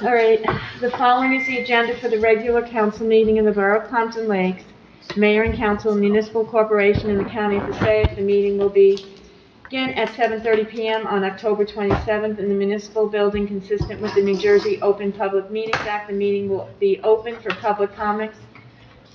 All right, the following is the agenda for the regular council meeting in the Borough of Pompton Lakes. Mayor and council, municipal corporation in the county of Passaic. The meeting will begin at 7:30 p.m. on October 27th in the municipal building consistent with the New Jersey Open Public Meetings Act. The meeting will be open for public comments.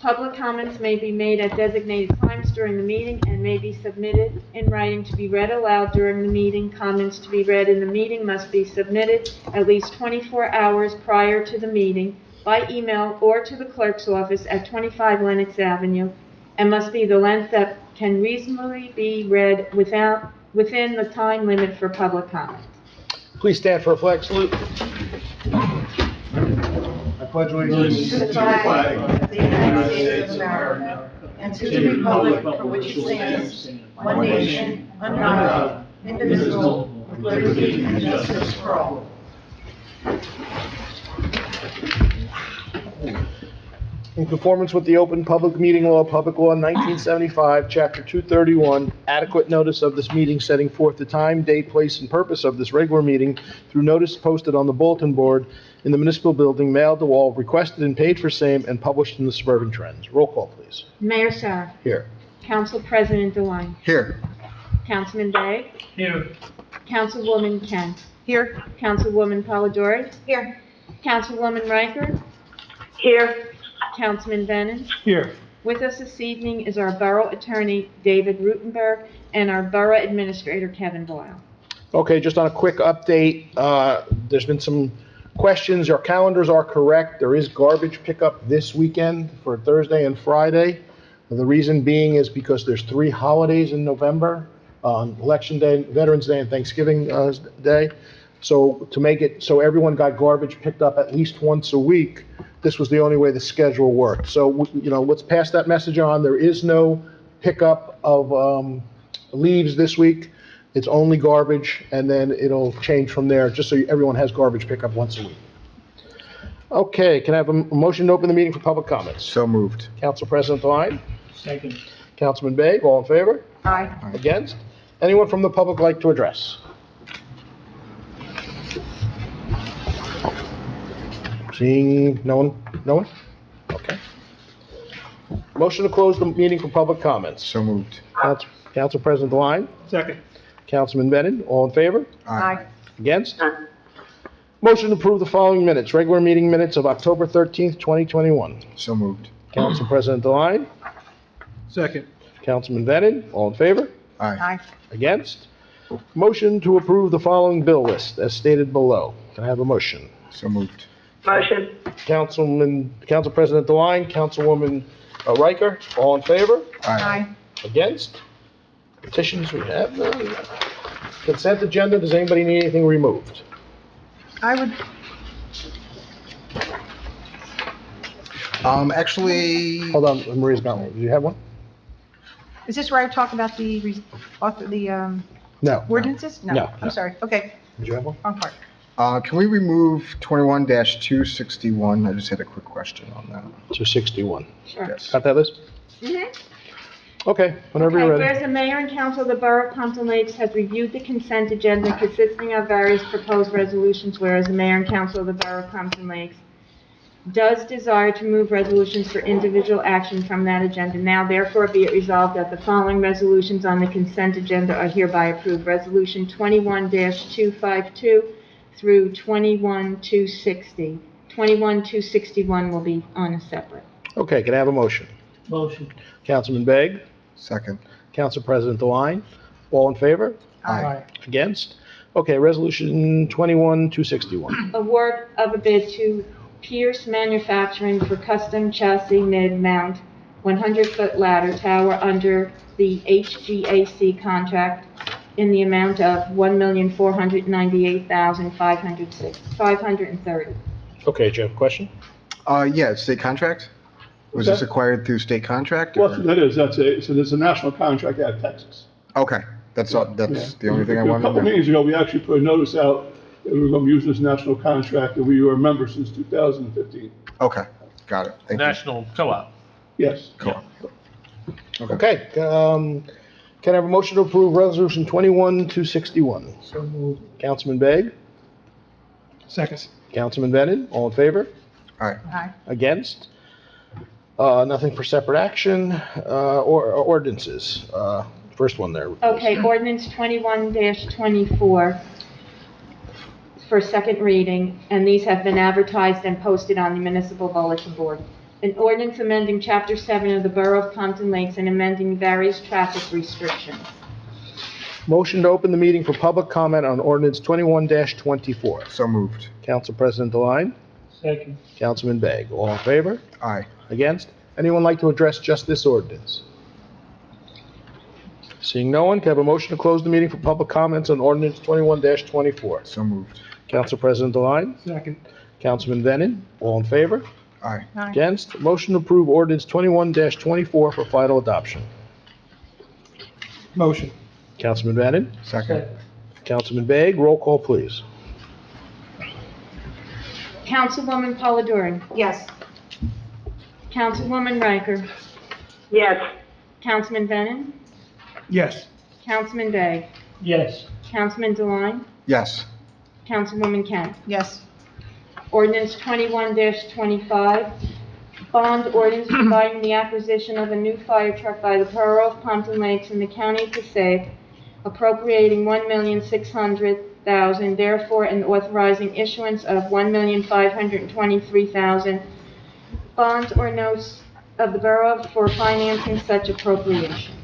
Public comments may be made at designated times during the meeting and may be submitted in writing to be read aloud during the meeting. Comments to be read in the meeting must be submitted at least 24 hours prior to the meeting by email or to the clerk's office at 25 Lenox Avenue and must be the length that can reasonably be read within the time limit for public comment. Please stand for a flag salute. I pledge allegiance To the flag of the United States of America and to the republic for which it stands, one nation, under God, indivisible, with liberty and justice for all. In conformance with the Open Public Meeting Law, Public Law 1975, Chapter 231, adequate notice of this meeting setting forth the time, date, place, and purpose of this regular meeting through notice posted on the bulletin board in the municipal building, mailed to all, requested and paid for same, and published in the Suburban Trends. Roll call, please. Mayor Sarah. Here. Council President DeWine. Here. Councilman Day. Here. Councilwoman Kent. Here. Councilwoman Polidori. Here. Councilwoman Riker. Here. Councilman Bennett. Here. With us this evening is our Borough Attorney, David Rutenberg, and our Borough Administrator, Kevin Boyle. Okay, just on a quick update, there's been some questions. Our calendars are correct. There is garbage pickup this weekend for Thursday and Friday. The reason being is because there's 3 holidays in November, on Election Day, Veterans Day, and Thanksgiving Day. So to make it so everyone got garbage picked up at least once a week, this was the only way the schedule worked. So, let's pass that message on. There is no pickup of leaves this week. It's only garbage, and then it'll change from there, just so everyone has garbage pickup once a week. Okay, can I have a motion to open the meeting for public comments? So moved. Council President DeWine? Second. Councilman Bay, all in favor? Aye. Against? Anyone from the public like to address? Seeing no one? No one? Okay. Motion to close the meeting for public comments. So moved. Council President DeWine? Second. Councilman Bennett, all in favor? Aye. Against? Motion to approve the following minutes, regular meeting minutes of October 13th, 2021. So moved. Council President DeWine? Second. Councilman Bennett, all in favor? Aye. Against? Motion to approve the following bill list as stated below. Can I have a motion? So moved. Motion. Council President DeWine, Councilwoman Riker, all in favor? Aye. Against? Petitions, we have none. Consent agenda, does anybody need anything removed? I would, Actually, Hold on, Maria's got one. Do you have one? is this where I talk about the No. ordinances? No. I'm sorry. Okay, Did you have one? wrong part. can we remove 21-261? I just had a quick question on that. 261. Sure. Yes. Got that list? Okay, whenever you're Okay, ready. whereas the mayor and council of the Borough of Pompton Lakes has reviewed the consent agenda consisting of various proposed resolutions, whereas the mayor and council of the Borough of Pompton Lakes does desire to move resolutions for individual action from that agenda. Now therefore be it resolved that the following resolutions on the consent agenda are hereby approved. Resolution 21-252 through 21-260. 21-261 will be on a separate. Okay, can I have a motion? Motion. Councilman Begg, Second. Council President DeWine, all in favor? Aye. Against? Okay, resolution 21-261. Award of a bid to Pierce Manufacturing for custom chassis mid-mount 100-foot ladder tower under the HGAC contract in the amount of $1,498,530. Okay, do you have a question? Yeah, state contract? Was this acquired through state contract? or- Well, that is, so there's a national contract out of Texas. Okay, that's the only thing I A wanted couple to know. meetings ago, we actually put a notice out that we were going to use this national contract, and we were a member since 2015. Okay, got it. Thank you. National Co-op. Yes. Cool. Okay, can I have a motion to approve resolution 21-261? So moved. Councilman Begg, Second. Councilman Bennett, all in favor? Aye. Aye. Against? Nothing for separate action, or ordinances. First one there. Okay, ordinance 21-24 for second reading, and these have been advertised and posted on the municipal bulletin board. An ordinance amending Chapter 7 of the Borough of Pompton Lakes and amending various traffic restrictions. Motion to open the meeting for public comment on ordinance 21-24. So moved. Council President Deline, Second. Councilman Begg, all in favor? Aye. Against? Anyone like to address just this ordinance? Seeing no one, can I have a motion to close the meeting for public comments on ordinance 21-24? So moved. Council President Deline, Second. Councilman Denon, all in favor? Aye. Aye. Against? Motion to approve ordinance 21-24 for final adoption. Motion. Councilman Denon, Second. Councilman Begg, roll call, please. Councilwoman Polidori. Yes. Councilwoman Riker. yes, Councilman Bennett. Yes. Councilman Begg. Yes. Councilman Deline. Yes. Councilwoman Kent. Yes. Ordinance 21-25, bond ordinance providing the acquisition of a new fire truck by the Borough of Pompton Lakes in the County of Passaic, appropriating $1,600,000, therefore, and authorizing issuance of $1,523,000 bonds or notes of the borough for financing such appropriation.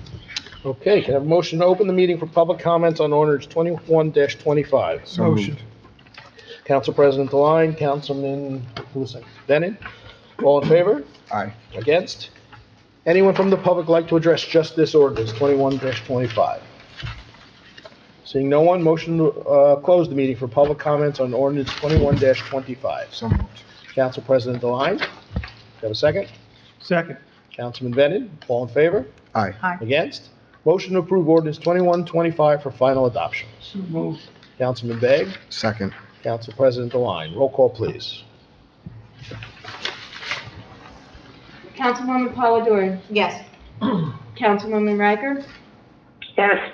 Okay, can I have a motion to open the meeting for public comments on ordinance 21-25? So Motion. moved. Council President Deline, Councilman, who was that? Denon, all in favor? Aye. Against? Anyone from the public like to address just this ordinance, 21-25? Seeing no one, motion to close the meeting for public comments on ordinance 21-25. So moved. Council President Deline, have a second? Second. Councilman Bennett, all in favor? Aye. Aye. Against? Motion to approve ordinance 21-25 for final adoption. So moved. Councilman Begg, Second. Council President Deline, roll call, please. Councilwoman Polidori. Yes. Councilwoman Riker. yes,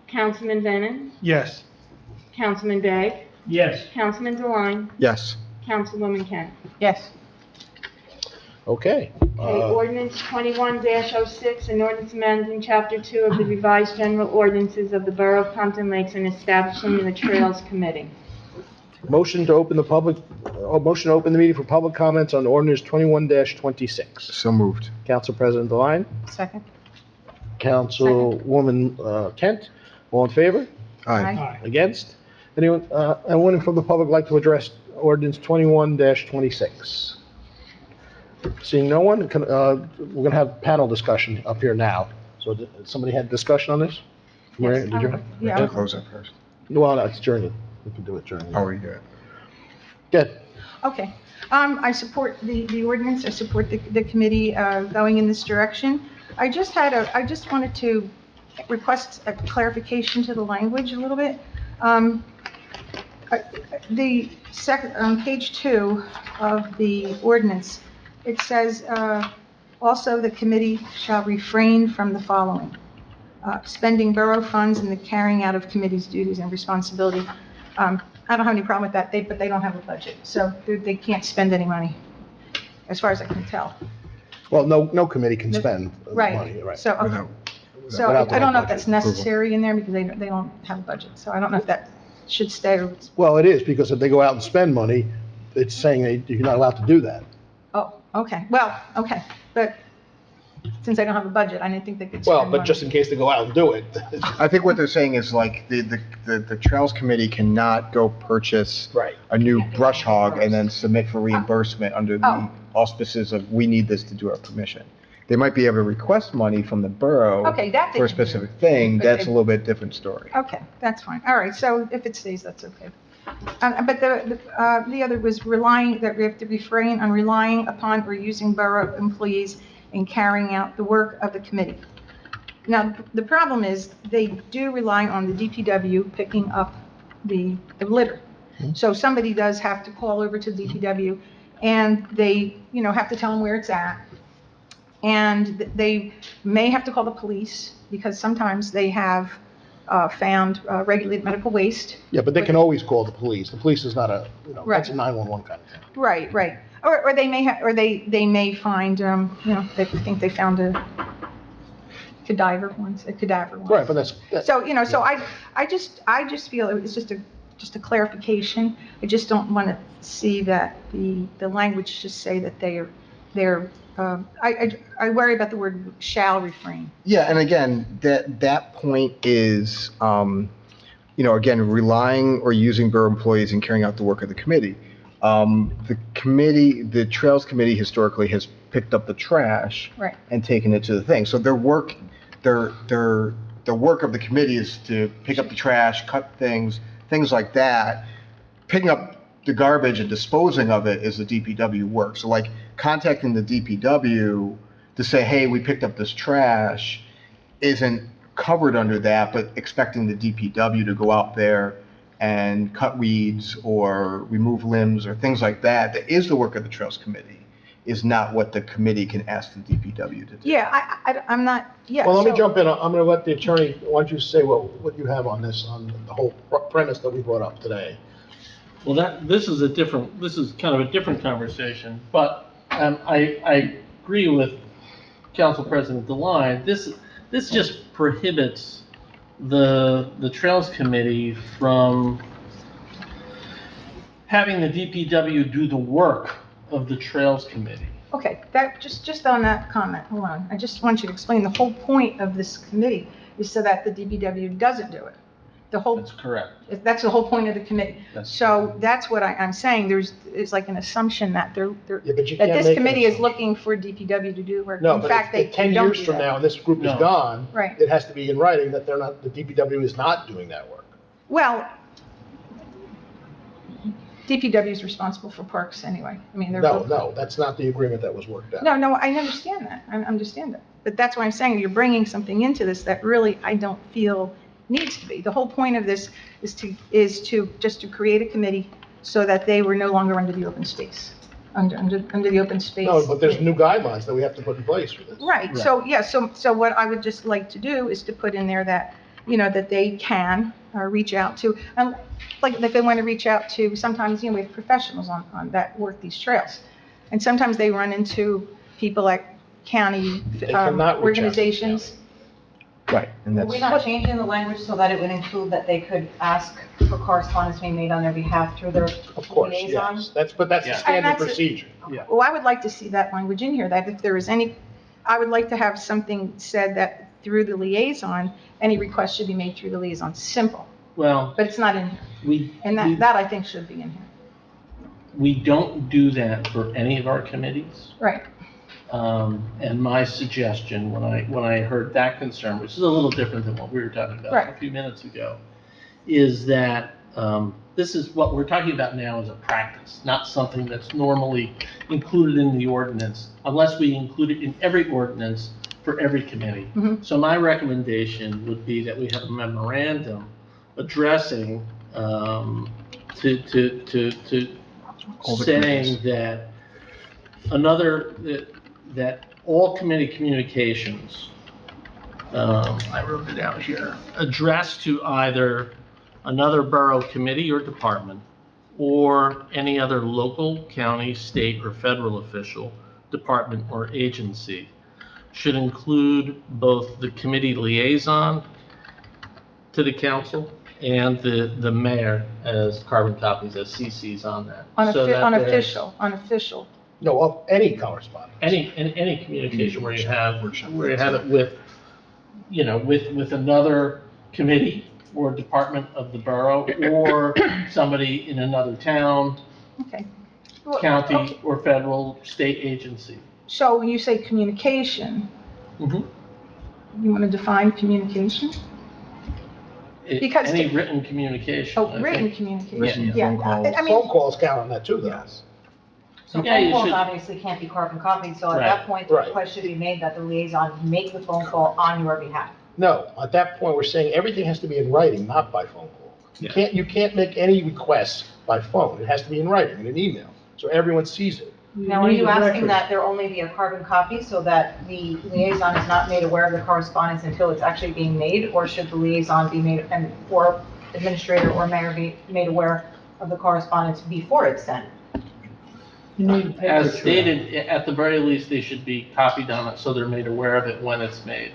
Councilman Bennett. Yes. Councilman Begg. Yes. Councilman Deline. Yes. Councilwoman Kent. Yes. Okay. Okay, ordinance 21-06, an ordinance amending Chapter 2 of the revised general ordinances of the Borough of Pompton Lakes and establishing the Trails Committee. Motion to open the meeting for public comments on ordinance 21-26. So moved. Council President Deline, Second. Councilwoman Kent, all in favor? Aye. Against? Anyone from the public like to address ordinance 21-26? Seeing no one, we're going to have panel discussion up here now. So somebody had discussion on this? Maria, did you? Yeah. I'll close that first. Well, no, it's during it. We can do it during it. Oh, we do it. Good. Okay. I support the ordinance. I support the committee going in this direction. I just wanted to request a clarification to the language a little bit. On page 2 of the ordinance, it says, also the committee shall refrain from the following: spending borough funds in the carrying out of committee's duties and responsibility. I don't have any problem with that, but they don't have a budget, so they can't spend any money, as far as I can tell. Well, no committee can spend money, Right, right? so, okay. Without- So Without the I don't know if budget that's approval. necessary in there, because they don't have a budget, so I don't know if that should stay or, Well, it is, because if they go out and spend money, it's saying you're not allowed to do that. oh, okay, well, okay, but since I don't have a budget, I didn't think they could Well, spend but money. just in case they go out and do it. I think what they're saying is like the Trails Committee cannot go purchase Right. a new brush hog and then submit for reimbursement under the Oh. auspices of, we need this to do our permission. They might be able to request money from the borough Okay, that they for a can do. specific thing. But That's a they- little bit different story. Okay, that's fine, all right, so if it stays, that's okay. But the other was relying, that we have to refrain on relying upon or using borough employees in carrying out the work of the committee. Now, the problem is, they do rely on the DPW picking up the litter. So somebody does have to call over to DPW, and they, have to tell them where it's at. And they may have to call the police, because sometimes they have found regulated medical waste. Yeah, but they can always call the police. The police is not a, that's a Right. 911 kind of thing. Right, right. Or they may or they may find, they think they found a cadaver once. Right, but that's, So, so I just feel it's just a clarification. I just don't want to see that the language just say that they're, I worry about the word shall refrain. Yeah, and again, that point is, again, relying or using borough employees in carrying out the work of the committee. The Trails Committee historically has picked up the trash Right. and taken it to the thing. So their work of the committee is to pick up the trash, cut things like that. Picking up the garbage and disposing of it is the DPW work. So like contacting the DPW to say, hey, we picked up this trash isn't covered under that, but expecting the DPW to go out there and cut weeds or remove limbs or things like that, that is the work of the Trails Committee, is not what the committee can ask the DPW to do. Yeah, I'm not, yeah. well, let me so- jump in. I'm going to let the attorney, why don't you say what you have on this, on the whole premise that we brought up today. Well, this is kind of a different conversation, but I agree with Council President DeLine. This just prohibits the Trails Committee from having the DPW do the work of the Trails Committee. Okay, that, just on that comment alone, I just want you to explain the whole point of this committee is so that the DPW doesn't do it. That's correct. That's the whole point of the committee. That's So that's what I'm saying, it's like an assumption that Yeah, but you that can't this make an committee is assumption. looking for DPW to do work. No, In but fact, if they 10 don't years do from that. now, and this group is No. gone, Right. it has to be in writing that the DPW is not doing that work. Well, DPW is responsible for parks anyway. I mean, they're. No, that's not the agreement that was worked out. No, I understand that. I understand that. But that's why I'm saying you're bringing something into this that really I don't feel needs to be. The whole point of this is to just to create a committee so that they were no longer under the open space, under the open space. No, but there's new guidelines that we have to put in place for this. Right. So, yeah, so what I would just like to do is to put in there that, that they can reach out to, like if they want to reach out to, sometimes, we have professionals on that work these trails. And sometimes they run into people at county They cannot reach out to the organizations. Right, and Are we that's, not changing the language so that it would include that they could ask for correspondence being made on their behalf through their Of course, liaison? yes. That's the Yeah. standard And that's it. procedure. Well, I would like to see that language in here, that if there is any, I would like to have something said that through the liaison, any request should be made through the liaison. Simple, Well, but it's not in here. And that I think should be in here. we don't do that for any of our committees. Right. And my suggestion, when I heard that concern, which is a little different than what we were talking about Right. a few minutes ago, is that this is what we're talking about now is a practice, not something that's normally included in the ordinance, unless we include it in every ordinance for every committee. Mhm. So my recommendation would be that we have a memorandum addressing to All the saying committees. that all committee communications, I wrote it out here, addressed to either another borough committee or department, or any other local, county, state, or federal official, department, or agency, should include both the committee liaison to the council and the mayor as carbon copies, as CCs on that. So that there's Unofficial. No, of any correspondence. any communication where you have it with, with another committee or department of the borough, or somebody in another town, Okay. Well, county, okay. or federal, state agency. So when you say communication, Mhm. you want to define communication? Because- Any written communication. Oh, I written think. communication. Written Yeah. phone calls. I mean, Phone calls count on that too, though. yes. So Yeah, phone you calls should- obviously can't be carbon copied, so at Right. that point, the Right. request should be made that the liaison make the phone call on your behalf. No, at that point, we're saying everything has to be in writing, not by phone call. Yeah. You can't make any requests by phone. It has to be in writing, in an email, so everyone sees it. Now, are you asking that there only be a carbon copy so that the liaison is not made aware of the correspondence until it's actually being made? Or should the liaison be made, or administrator or mayor be made aware of the correspondence before it's sent? As stated, at the very least, they should be copied on it so they're made aware of it when it's made.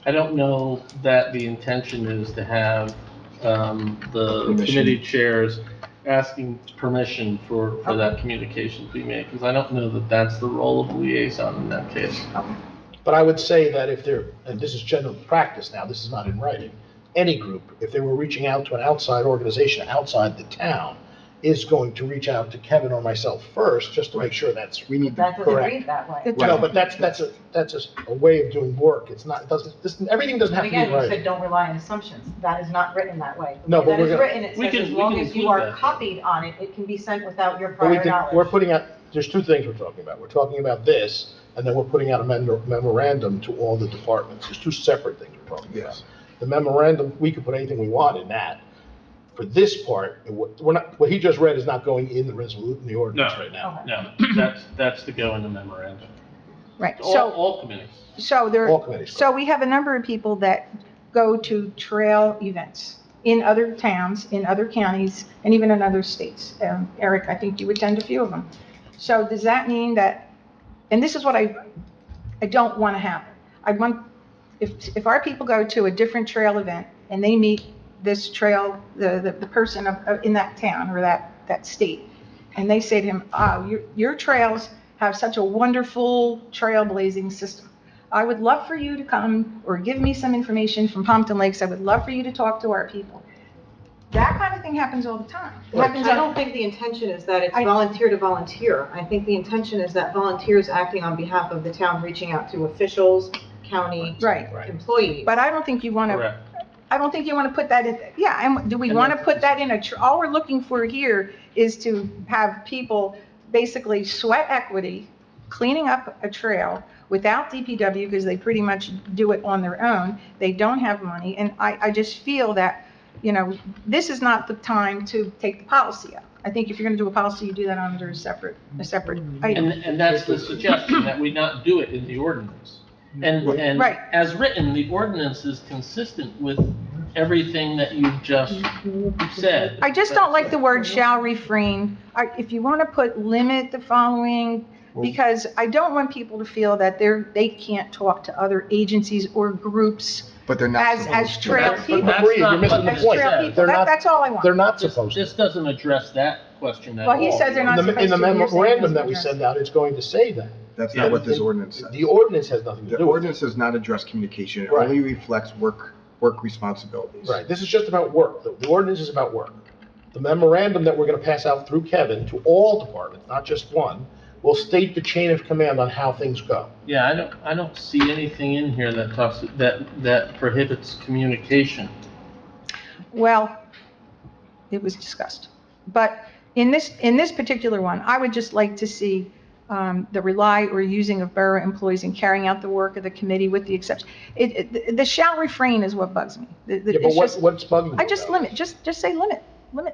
I don't know that the intention is to have the committee chairs asking permission for that communication to be made, because I don't know that that's the role of the liaison in that case. But I would say that if they're, and this is general practice now, this is not in writing, any group, if they were reaching out to an outside organization outside the town, is going to reach out to Kevin or myself first, just to make sure that's That doesn't correct. read that way. No, but that's a way of doing work. It's not, everything doesn't have to be Again, you right. said don't rely on assumptions. That is not written that way. No, but That we're is gonna- written, it We says can- as we long can as you include are that. copied on it, it can be sent without your But prior knowledge. we're putting out, there's two things we're talking about. We're talking about this, and then we're putting out a memorandum to all the departments. There's two separate things we're talking about. Yes. The memorandum, we could put anything we want in that. For this part, what he just read is not going in the resolution, the ordinance No. right now. No, that's to go in the memorandum. Right, All committees. so there, All committees. so we have a number of people that go to trail events in other towns, in other counties, and even in other states. Eric, I think you attend a few of them. So does that mean that, and this is what I don't want to happen. I want, if our people go to a different trail event and they meet this trail, the person in that town or that state, and they say to him, oh, your trails have such a wonderful trailblazing system. I would love for you to come or give me some information from Pompton Lakes. I would love for you to talk to our people. That kind of thing happens all the time. It happens I on- don't think the intention is that it's I- volunteer to volunteer. I think the intention is that volunteers acting on behalf of the town, reaching out to officials, county Right, employees. but I don't think you want to, Correct. I don't think you want to put that in, yeah, and do we And want to that's- put that in all we're looking for here is to have people basically sweat equity, cleaning up a trail without DPW, because they pretty much do it on their own. They don't have money, and I just feel that, this is not the time to take the policy out. I think if you're going to do a policy, you do that under a separate item. And that's the suggestion, that we not do it in the ordinance. And Right. as written, the ordinance is consistent with everything that you've just said. I just don't like the word shall refrain. If you want to put limit the following, because I don't want people to feel that they can't talk to other agencies or groups But they're not as supposed to. trail That's- people. that's Maria, not you're missing what the As this point. trail says. people, They're not- that's all I want. They're not This supposed to. this doesn't address that question at all. Well, he says they're not In the supposed to. You're saying it memorandum doesn't that we address send it. out, it's going to say that. That's Yeah. not what this ordinance says. The ordinance has nothing to The do with it. ordinance does not address communication. It Right. only reflects work responsibilities. Right, this is just about work. The ordinance is about work. The memorandum that we're going to pass out through Kevin to all departments, not just one, will state the chain of command on how things go. Yeah, I don't see anything in here that talks, that prohibits communication. Well, it was discussed. But in this particular one, I would just like to see the rely or using of borough employees in carrying out the work of the committee with the exception. The shall refrain is what bugs me. Yeah, but what's bugging you? I just about limit, it? just say limit.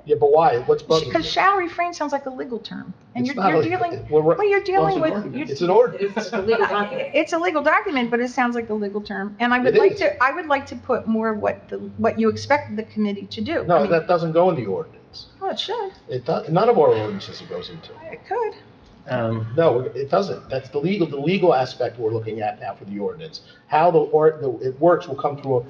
Yeah, but why? What's bugging you? Because shall refrain sounds like a legal term. And It's you're not you're a- dealing, well, well, you're dealing Well, with. it's an ordinance. It's an ordinance. It's a legal document. It's a legal document, but it sounds like a legal term. And I would It like is. I would like to put more what you expect the committee to do. I No, mean, that doesn't go in the ordinance. Well, it should. None of our ordinances it goes into. It could. No, it doesn't. That's the legal aspect we're looking at now for the ordinance. How it works will come through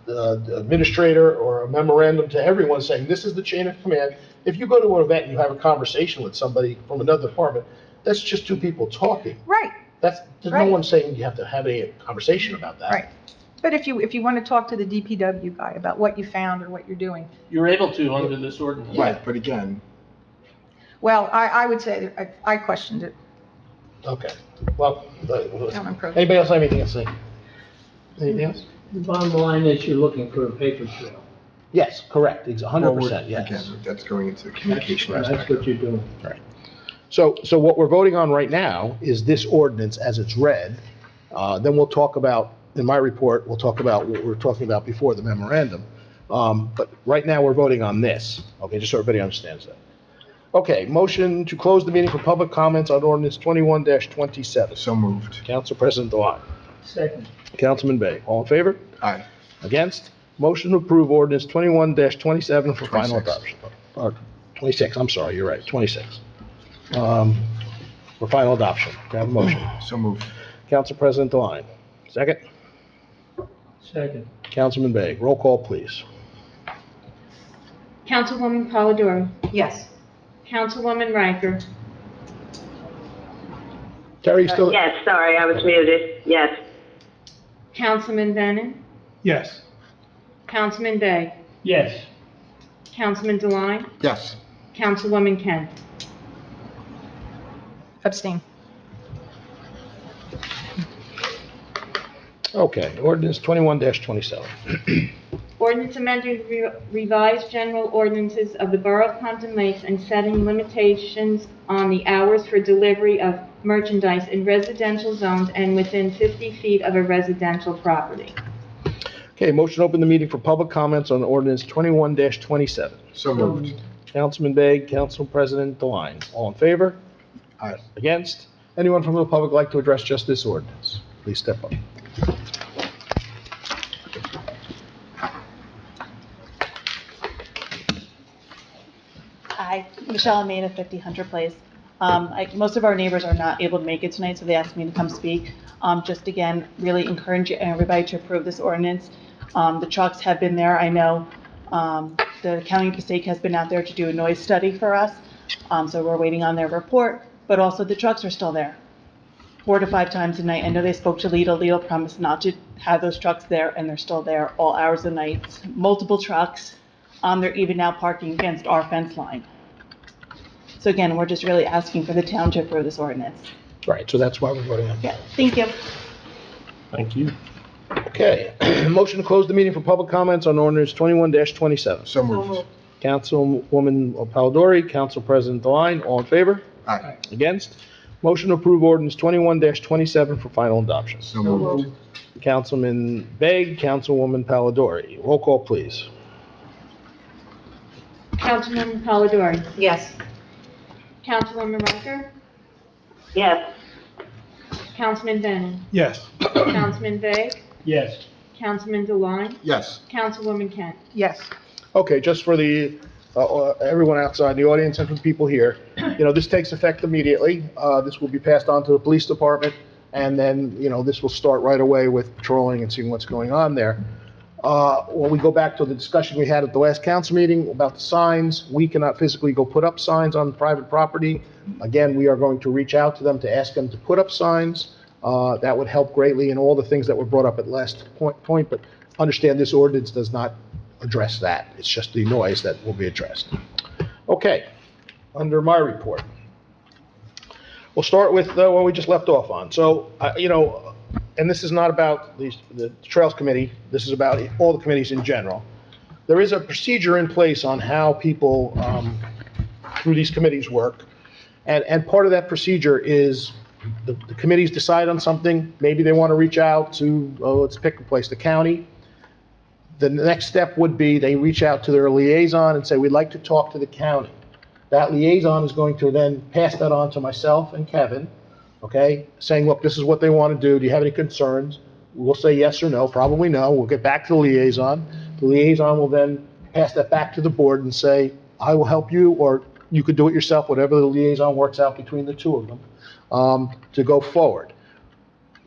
the administrator or a memorandum to everyone saying, this is the chain of command. If you go to an event and you have a conversation with somebody from another department, that's just two people talking. Right, There's no Right. one saying you have to have any conversation about that. right. But if you want to talk to the DPW guy about what you found or what you're doing, You're able to under this ordinance. Right, but again, well, I would say that I questioned it. Okay, well, I'm improving. anybody else have anything to say? Anything else? The bottom line is you're looking for a paper trail. Yes, correct, it's 100%, again, yes. that's going into the communication aspect. That's what you're doing. So what we're voting on right now is this ordinance as it's read. Then we'll talk about, in my report, we'll talk about what we were talking about before, the memorandum. But right now, we're voting on this, okay, just so everybody understands that. Okay, motion to close the meeting for public comments on ordinance 21-27. So moved. Council President Dewan. Second. Councilman Bay. All in favor? Aye. Against? Motion to approve ordinance 21-27 for final 26. adoption. 26, I'm sorry, you're right, 26. For final adoption. Can I have a motion? So moved. Council President Dewan. Second? Second. Councilman Bay. Roll call, please. Councilwoman Polidori. Yes. Councilwoman Riker. Terry, you still? Yes, sorry, I was muted. Yes. Councilman Brennan. Yes. Councilman Bay. Yes. Councilman DeLine. Yes. Councilwoman Kent. Abstain. Okay, ordinance 21-27. Ordinance amending revised general ordinances of the Borough of Pompton Lakes and setting limitations on the hours for delivery of merchandise in residential zones and within 50 feet of a residential property. Okay, motion to open the meeting for public comments on ordinance 21-27. So moved. Councilman Bay, Council President DeLine. All in favor? Aye. Against? Anyone from the public like to address just this ordinance? Please step up. Hi, Michelle Almeida, 50 Hunter Place. Most of our neighbors are not able to make it tonight, so they asked me to come speak. Just again, really encourage everybody to approve this ordinance. The trucks have been there. I know the County of Passaic has been out there to do a noise study for us, so we're waiting on their report. But also the trucks are still there, 4 to 5 times a night. I know they spoke to Lidl. Lidl promised not to have those trucks there, and they're still there all hours of the night. Multiple trucks. They're even now parking against our fence line. So again, we're just really asking for the town to approve this ordinance. Right, so that's why we're voting on it. Yeah, thank you. Thank you. Okay, motion to close the meeting for public comments on ordinance 21-27. So moved. Councilwoman Polidori, Council President DeLine, all in favor? Aye. Against? Motion to approve ordinance 21-27 for final adoption. So moved. Councilman Begg, Councilwoman Polidori. Roll call, please. Councilwoman Polidori. Yes. Councilwoman Riker. Yes. Councilman Brennan. Yes. Councilman Bay. Yes. Councilman DeLine. Yes. Councilwoman Kent. Yes. Okay, just for the, everyone outside the audience and for the people here, this takes effect immediately. This will be passed on to the police department, and then, this will start right away with patrolling and seeing what's going on there. When we go back to the discussion we had at the last council meeting about the signs, we cannot physically go put up signs on private property. Again, we are going to reach out to them to ask them to put up signs. That would help greatly in all the things that were brought up at last point, but understand this ordinance does not address that. It's just the noise that will be addressed. Okay, under my report. We'll start with what we just left off on. So, and this is not about the Trails Committee, this is about all the committees in general. There is a procedure in place on how people through these committees work. And part of that procedure is the committees decide on something, maybe they want to reach out to, let's pick a place, the county. The next step would be they reach out to their liaison and say, we'd like to talk to the county. That liaison is going to then pass that on to myself and Kevin, okay, saying, look, this is what they want to do. Do you have any concerns? We'll say yes or no, probably no. We'll get back to the liaison. The liaison will then pass that back to the board and say, I will help you, or you could do it yourself, whatever the liaison works out between the two of them, to go forward.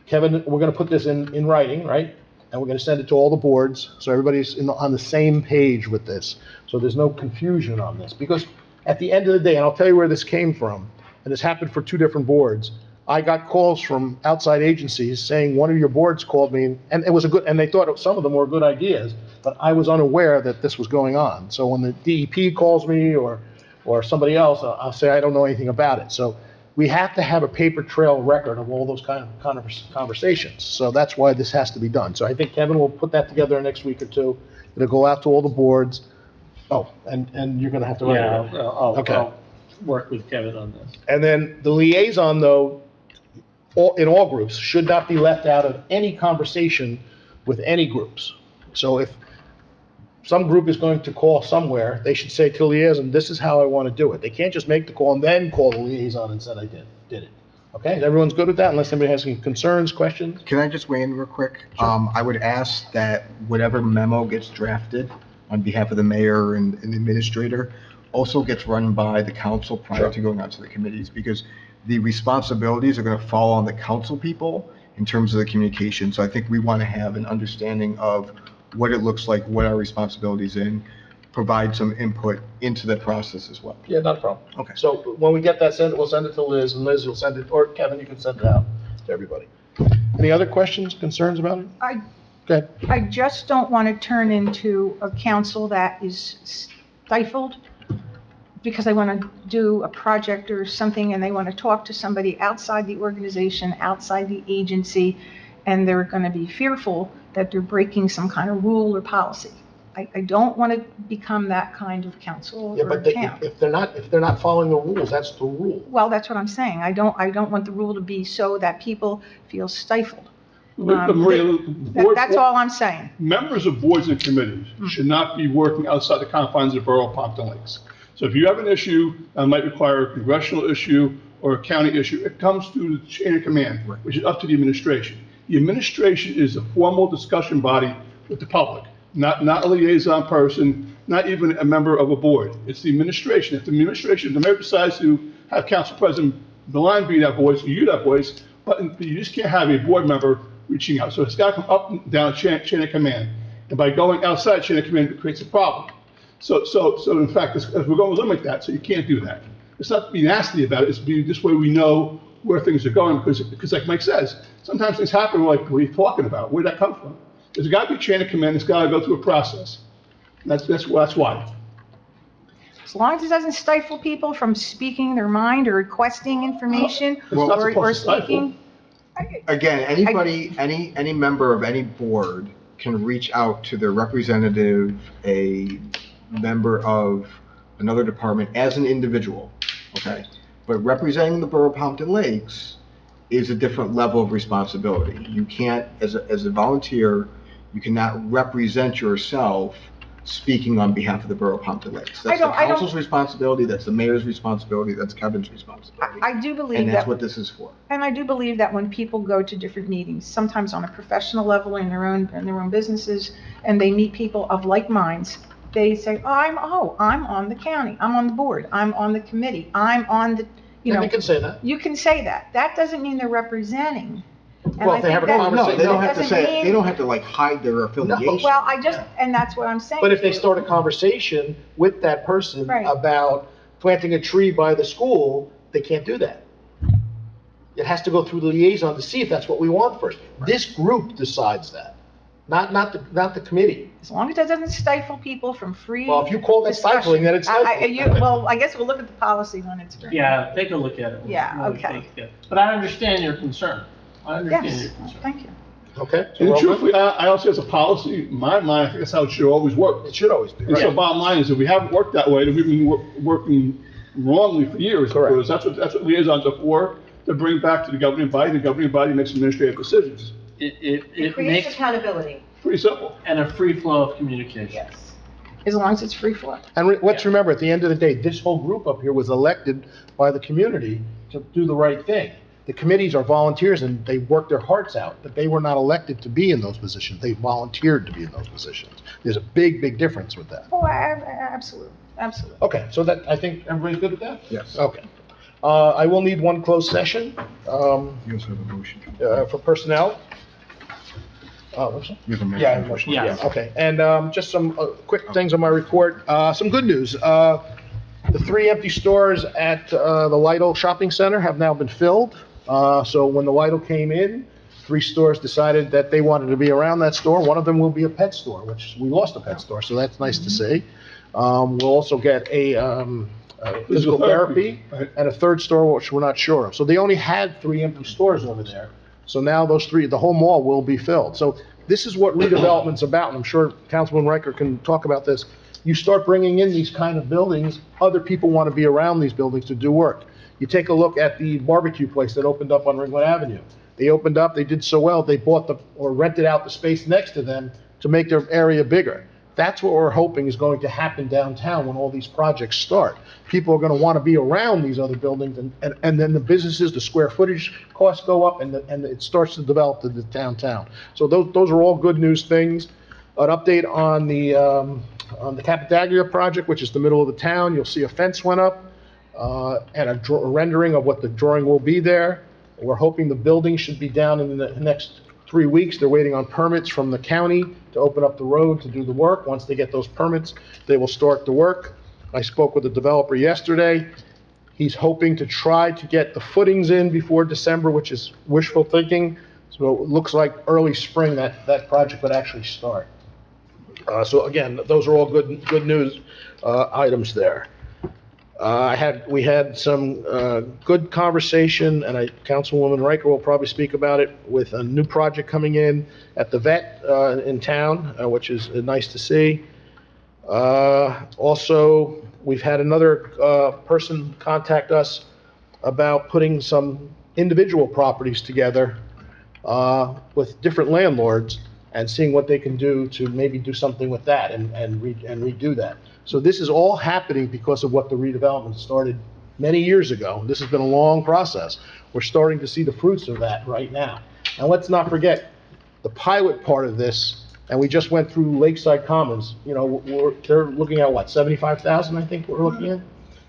Kevin, we're going to put this in writing, right? And we're going to send it to all the boards, so everybody's on the same page with this. So there's no confusion on this. Because at the end of the day, and I'll tell you where this came from, and this happened for 2 different boards, I got calls from outside agencies saying one of your boards called me, and it was and they thought some of them were good ideas, but I was unaware that this was going on. So when the DEP calls me or somebody else, I'll say I don't know anything about it. So we have to have a paper trail record of all those kind of conversations. So that's why this has to be done. So I think Kevin will put that together in the next week or 2. It'll go out to all the boards. Oh, and you're going to have to write it. Yeah, I'll work with Kevin on this. And then the liaison, though, in all groups, should not be left out of any conversation with any groups. So if some group is going to call somewhere, they should say to the liaison, this is how I want to do it. They can't just make the call and then call the liaison and say I did it. Okay, everyone's good with that unless anybody has any concerns, questions? Can I just weigh in real quick? I would ask that whatever memo gets drafted on behalf of the mayor and the administrator also gets run by the council prior to going out to the committees, because the responsibilities are going to fall on the council people in terms of the communication. So I think we want to have an understanding of what it looks like, what our responsibilities in, provide some input into the process as well. Yeah, not a problem. Okay. So when we get that sent, we'll send it to Liz, and Liz will send it, or Kevin, you can send it out to everybody. Any other questions, concerns about it? Okay. I just don't want to turn into a council that is stifled because they want to do a project or something and they want to talk to somebody outside the organization, outside the agency, and they're going to be fearful that they're breaking some kind of rule or policy. I don't want to become that kind of council Yeah, or but town. if they're not following the rules, that's the rule. Well, that's what I'm saying. I don't want the rule to be so that people feel stifled. Maria, That's all I'm saying. members of boards and committees should not be working outside the confines of the Borough of Pompton Lakes. So if you have an issue that might require a congressional issue or a county issue, it comes through the chain of command, which is up to the administration. The administration is a formal discussion body with the public, not a liaison person, not even a member of a board. It's the administration. If the mayor decides to have Council President Milan be that voice, or you that voice, but you just can't have a board member reaching out. So it's got to come up and down chain of command. And by going outside chain of command, it creates a problem. So in fact, we're going to limit that, so you can't do that. It's not to be nasty about it, it's to be this way we know where things are going, because like Mike says, sometimes things happen, like, what are you talking about? Where'd that come from? There's got to be a chain of command, it's got to go through a process. That's why. As long as it doesn't stifle people from speaking their mind or requesting information It's not supposed or to stifle. speaking. Again, anybody, any member of any board can reach out to their representative, a member of another department as an individual, okay? But representing the Borough of Pompton Lakes is a different level of responsibility. You can't, as a volunteer, you cannot represent yourself speaking on behalf of the Borough of Pompton Lakes. That's the council's responsibility, that's the mayor's responsibility, that's Kevin's responsibility. I do believe And that's that, what this is for. and I do believe that when people go to different meetings, sometimes on a professional level in their own businesses, and they meet people of like minds, they say, I'm on the county, I'm on the board, I'm on the committee, I'm on the, you know. And they can say that. You can say that. That doesn't mean they're representing. And Well, I if they have think a that- conversation- No, they don't have to doesn't say, mean- they don't have to like hide their affiliation. Well, and that's what I'm saying. But if they start a conversation with that person Right. about planting a tree by the school, they can't do that. It has to go through the liaison to see if that's what we want first. This group decides that, not the committee. As long as it doesn't stifle people from free. Well, if you call that discussion. stifling, then it's stifling. Well, I guess we'll look at the policy when it's. Yeah, take a look at it. Yeah, Really okay. take it. But I understand your concern. I understand your Yes, concern. thank you. Okay? so And we're all good? truthfully, I also, as a policy, in my mind, I think that's how it should always work. It should always be, And so right? bottom line is, if we haven't worked that way, then we've been working wrongly for years. Correct. Because that's what liaisons are for, to bring back to the governing body. The governing body makes administrative decisions. It creates makes, accountability. Pretty simple. and a free flow of communication. Yes. As long as it's free flow. And let's remember, at the end of the day, this whole group up here was elected by the community to do the right thing. The committees are volunteers and they work their hearts out, but they were not elected to be in those positions. They volunteered to be in those positions. There's a big, big difference with that. Oh, absolutely, absolutely. Okay, so that, I think everybody's good with that? Yes. Okay. I will need one closed session, You also have a motion. for personnel. What's that? You have a motion. Yeah, I have a motion. Yeah. Yeah, okay. And just some quick things on my report. Some good news. The 3 empty stores at the Lidl Shopping Center have now been filled. So when the Lidl came in, 3 stores decided that they wanted to be around that store. One of them will be a pet store, which we lost a pet store, so that's nice to see. We'll also get a physical therapy Right. and a 3rd store, which we're not sure of. So they only had 3 empty stores over there. So now those 3, the whole mall will be filled. So this is what redevelopment's about, and I'm sure Councilman Riker can talk about this. You start bringing in these kind of buildings, other people want to be around these buildings to do work. You take a look at the barbecue place that opened up on Ringwood Avenue. They opened up, they did so well, they bought or rented out the space next to them to make their area bigger. That's what we're hoping is going to happen downtown when all these projects start. People are going to want to be around these other buildings, and then the businesses, the square footage costs go up, and it starts to develop to the downtown. So those are all good news things. An update on the Capitaglia project, which is the middle of the town. You'll see a fence went up, and a rendering of what the drawing will be there. We're hoping the building should be down in the next 3 weeks. They're waiting on permits from the county to open up the road to do the work. Once they get those permits, they will start the work. I spoke with the developer yesterday. He's hoping to try to get the footings in before December, which is wishful thinking. So it looks like early spring that project would actually start. So again, those are all good news items there. We had some good conversation, and Councilwoman Riker will probably speak about it, with a new project coming in at the vet in town, which is nice to see. Also, we've had another person contact us about putting some individual properties together with different landlords and seeing what they can do to maybe do something with that and redo that. So this is all happening because of what the redevelopment started many years ago. This has been a long process. We're starting to see the fruits of that right now. And let's not forget the pilot part of this, and we just went through Lakeside Commons. You know, they're looking at what, 75,000, I think we're looking at?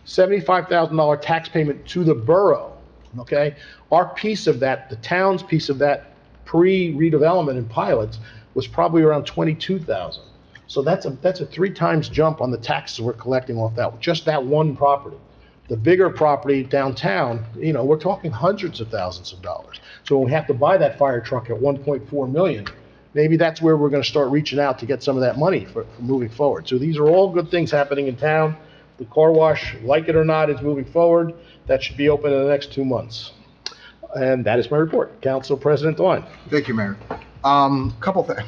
$75,000 tax payment to the borough, okay? Our piece of that, the town's piece of that pre-redevelopment and pilots was probably around 22,000. So that's a 3 times jump on the taxes we're collecting off that, just that one property. The bigger property downtown, you know, we're talking hundreds of thousands of dollars. So when we have to buy that fire truck at 1.4 million, maybe that's where we're going to start reaching out to get some of that money for moving forward. So these are all good things happening in town. The car wash, like it or not, is moving forward. That should be open in the next 2 months. And that is my report. Council President Devine. Thank you, Mayor. Couple things.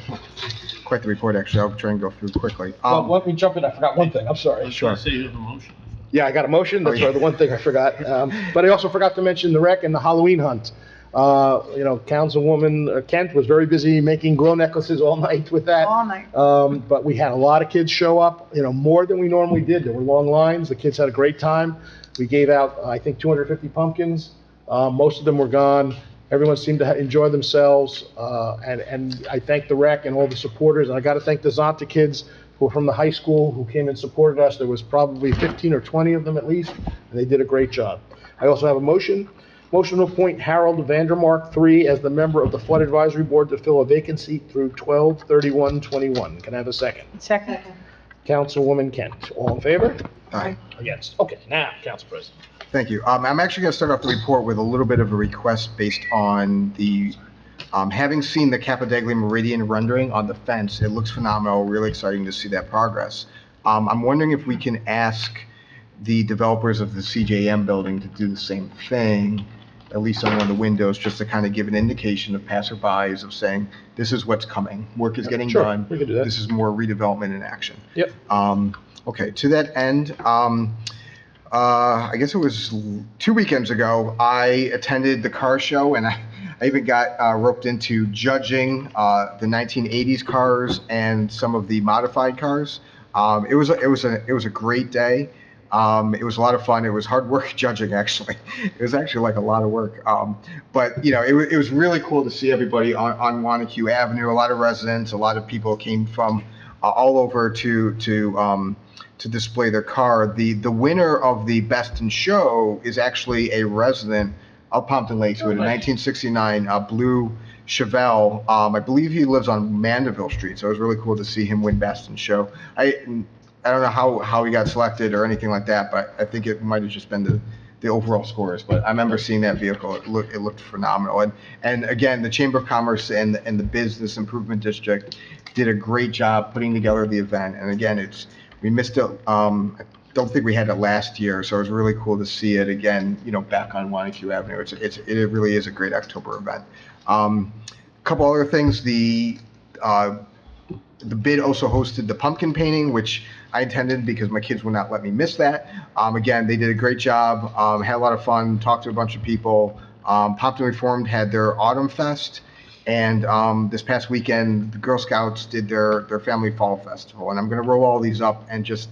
Quite the report, actually. I'll try and go through quickly. Well, let me jump in. I forgot one thing. I'm sorry. Sure. Say you have a motion. Yeah, I got a motion. That's Oh, yeah. the one thing I forgot. But I also forgot to mention the rec and the Halloween hunt. You know, Councilwoman Kent was very busy making glow necklaces all night with that. All night. But we had a lot of kids show up, you know, more than we normally did. There were long lines. The kids had a great time. We gave out, I think, 250 pumpkins. Most of them were gone. Everyone seemed to enjoy themselves. And I thank the rec and all the supporters. And I got to thank the Zonta kids who were from the high school who came and supported us. There was probably 15 or 20 of them at least, and they did a great job. I also have a motion to appoint Harold Vandermark III as the member of the Flood Advisory Board to fill a vacancy through 12/31/21. Can I have a second? Second. Councilwoman Kent, all in favor? Aye. Against? Okay, now, Council President. Thank you. I'm actually going to start off the report with a little bit of a request based on the, having seen the Capitaglia Meridian rendering on the fence. It looks phenomenal, really exciting to see that progress. I'm wondering if we can ask the developers of the CJM building to do the same thing, at least on one of the windows, just to kind of give an indication of passerbys of saying, this is what's coming. Work is getting Sure, done. we can do that. This is more redevelopment in action. Yep. Okay, to that end, I guess it was 2 weekends ago, I attended the car show, and I even got roped into judging the 1980s cars and some of the modified cars. It was a great day. It was a lot of fun. It was hard work judging, actually. It was actually like a lot of work. But you know, it was really cool to see everybody on Wanacue Avenue. A lot of residents, a lot of people came from all over to display their car. The winner of the Best in Show is actually a resident of Pompton Lakes with a 1969 blue Chevelle. I believe he lives on Mandeville Street, so it was really cool to see him win Best in Show. I don't know how he got selected or anything like that, but I think it might have just been the overall scores. But I remember seeing that vehicle. It looked phenomenal. And again, the Chamber of Commerce and the Business Improvement District did a great job putting together the event. And again, we missed it. I don't think we had it last year, so it was really cool to see it again, you know, back on Wanacue Avenue. It really is a great October event. A couple other things. The bid also hosted the pumpkin painting, which I attended because my kids would not let me miss that. Again, they did a great job, had a lot of fun, talked to a bunch of people. Pompton Reformed had their Autumn Fest, And this past weekend, the Girl Scouts did their Family Fall Festival. And I'm going to roll all these up and just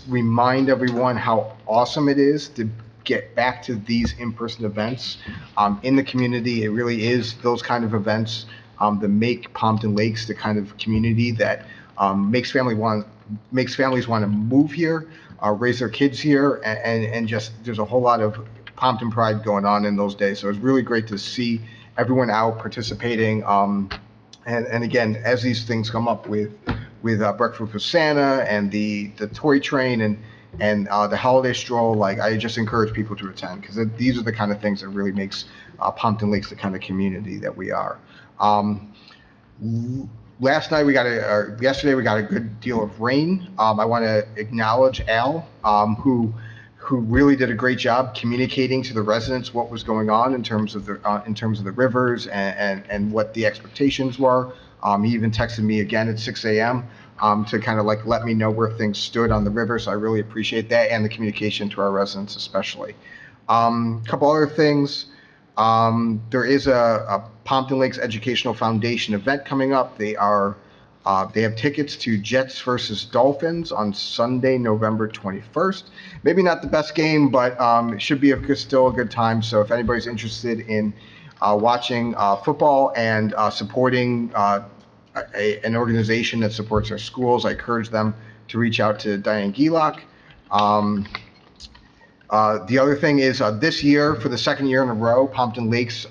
remind everyone how awesome it is to get back to these in-person events in the community. It really is those kind of events that make Pompton Lakes the kind of community that makes families want to move here, raise their kids here, and just there's a whole lot of Pompton pride going on in those days. So it's really great to see everyone out participating. And again, as these things come up with Breakfast with Santa and the toy train and the holiday stroll, like I just encourage people to attend because these are the kind of things that really makes Pompton Lakes the kind of community that we are. Yesterday we got a good deal of rain. I want to acknowledge Al, who really did a great job communicating to the residents what was going on in terms of the rivers and what the expectations were. He even texted me again at 6 a.m. To kind of like let me know where things stood on the river. So I really appreciate that and the communication to our residents especially. Couple other things. There is a Pompton Lakes Educational Foundation event coming up. They have tickets to Jets versus Dolphins on Sunday, November 21st. Maybe not the best game, but it should be still a good time. So if anybody's interested in watching football and supporting an organization that supports our schools, I encourage them to reach out to Diane Gielach. The other thing is this year, for the second year in a row, Pompton Lakes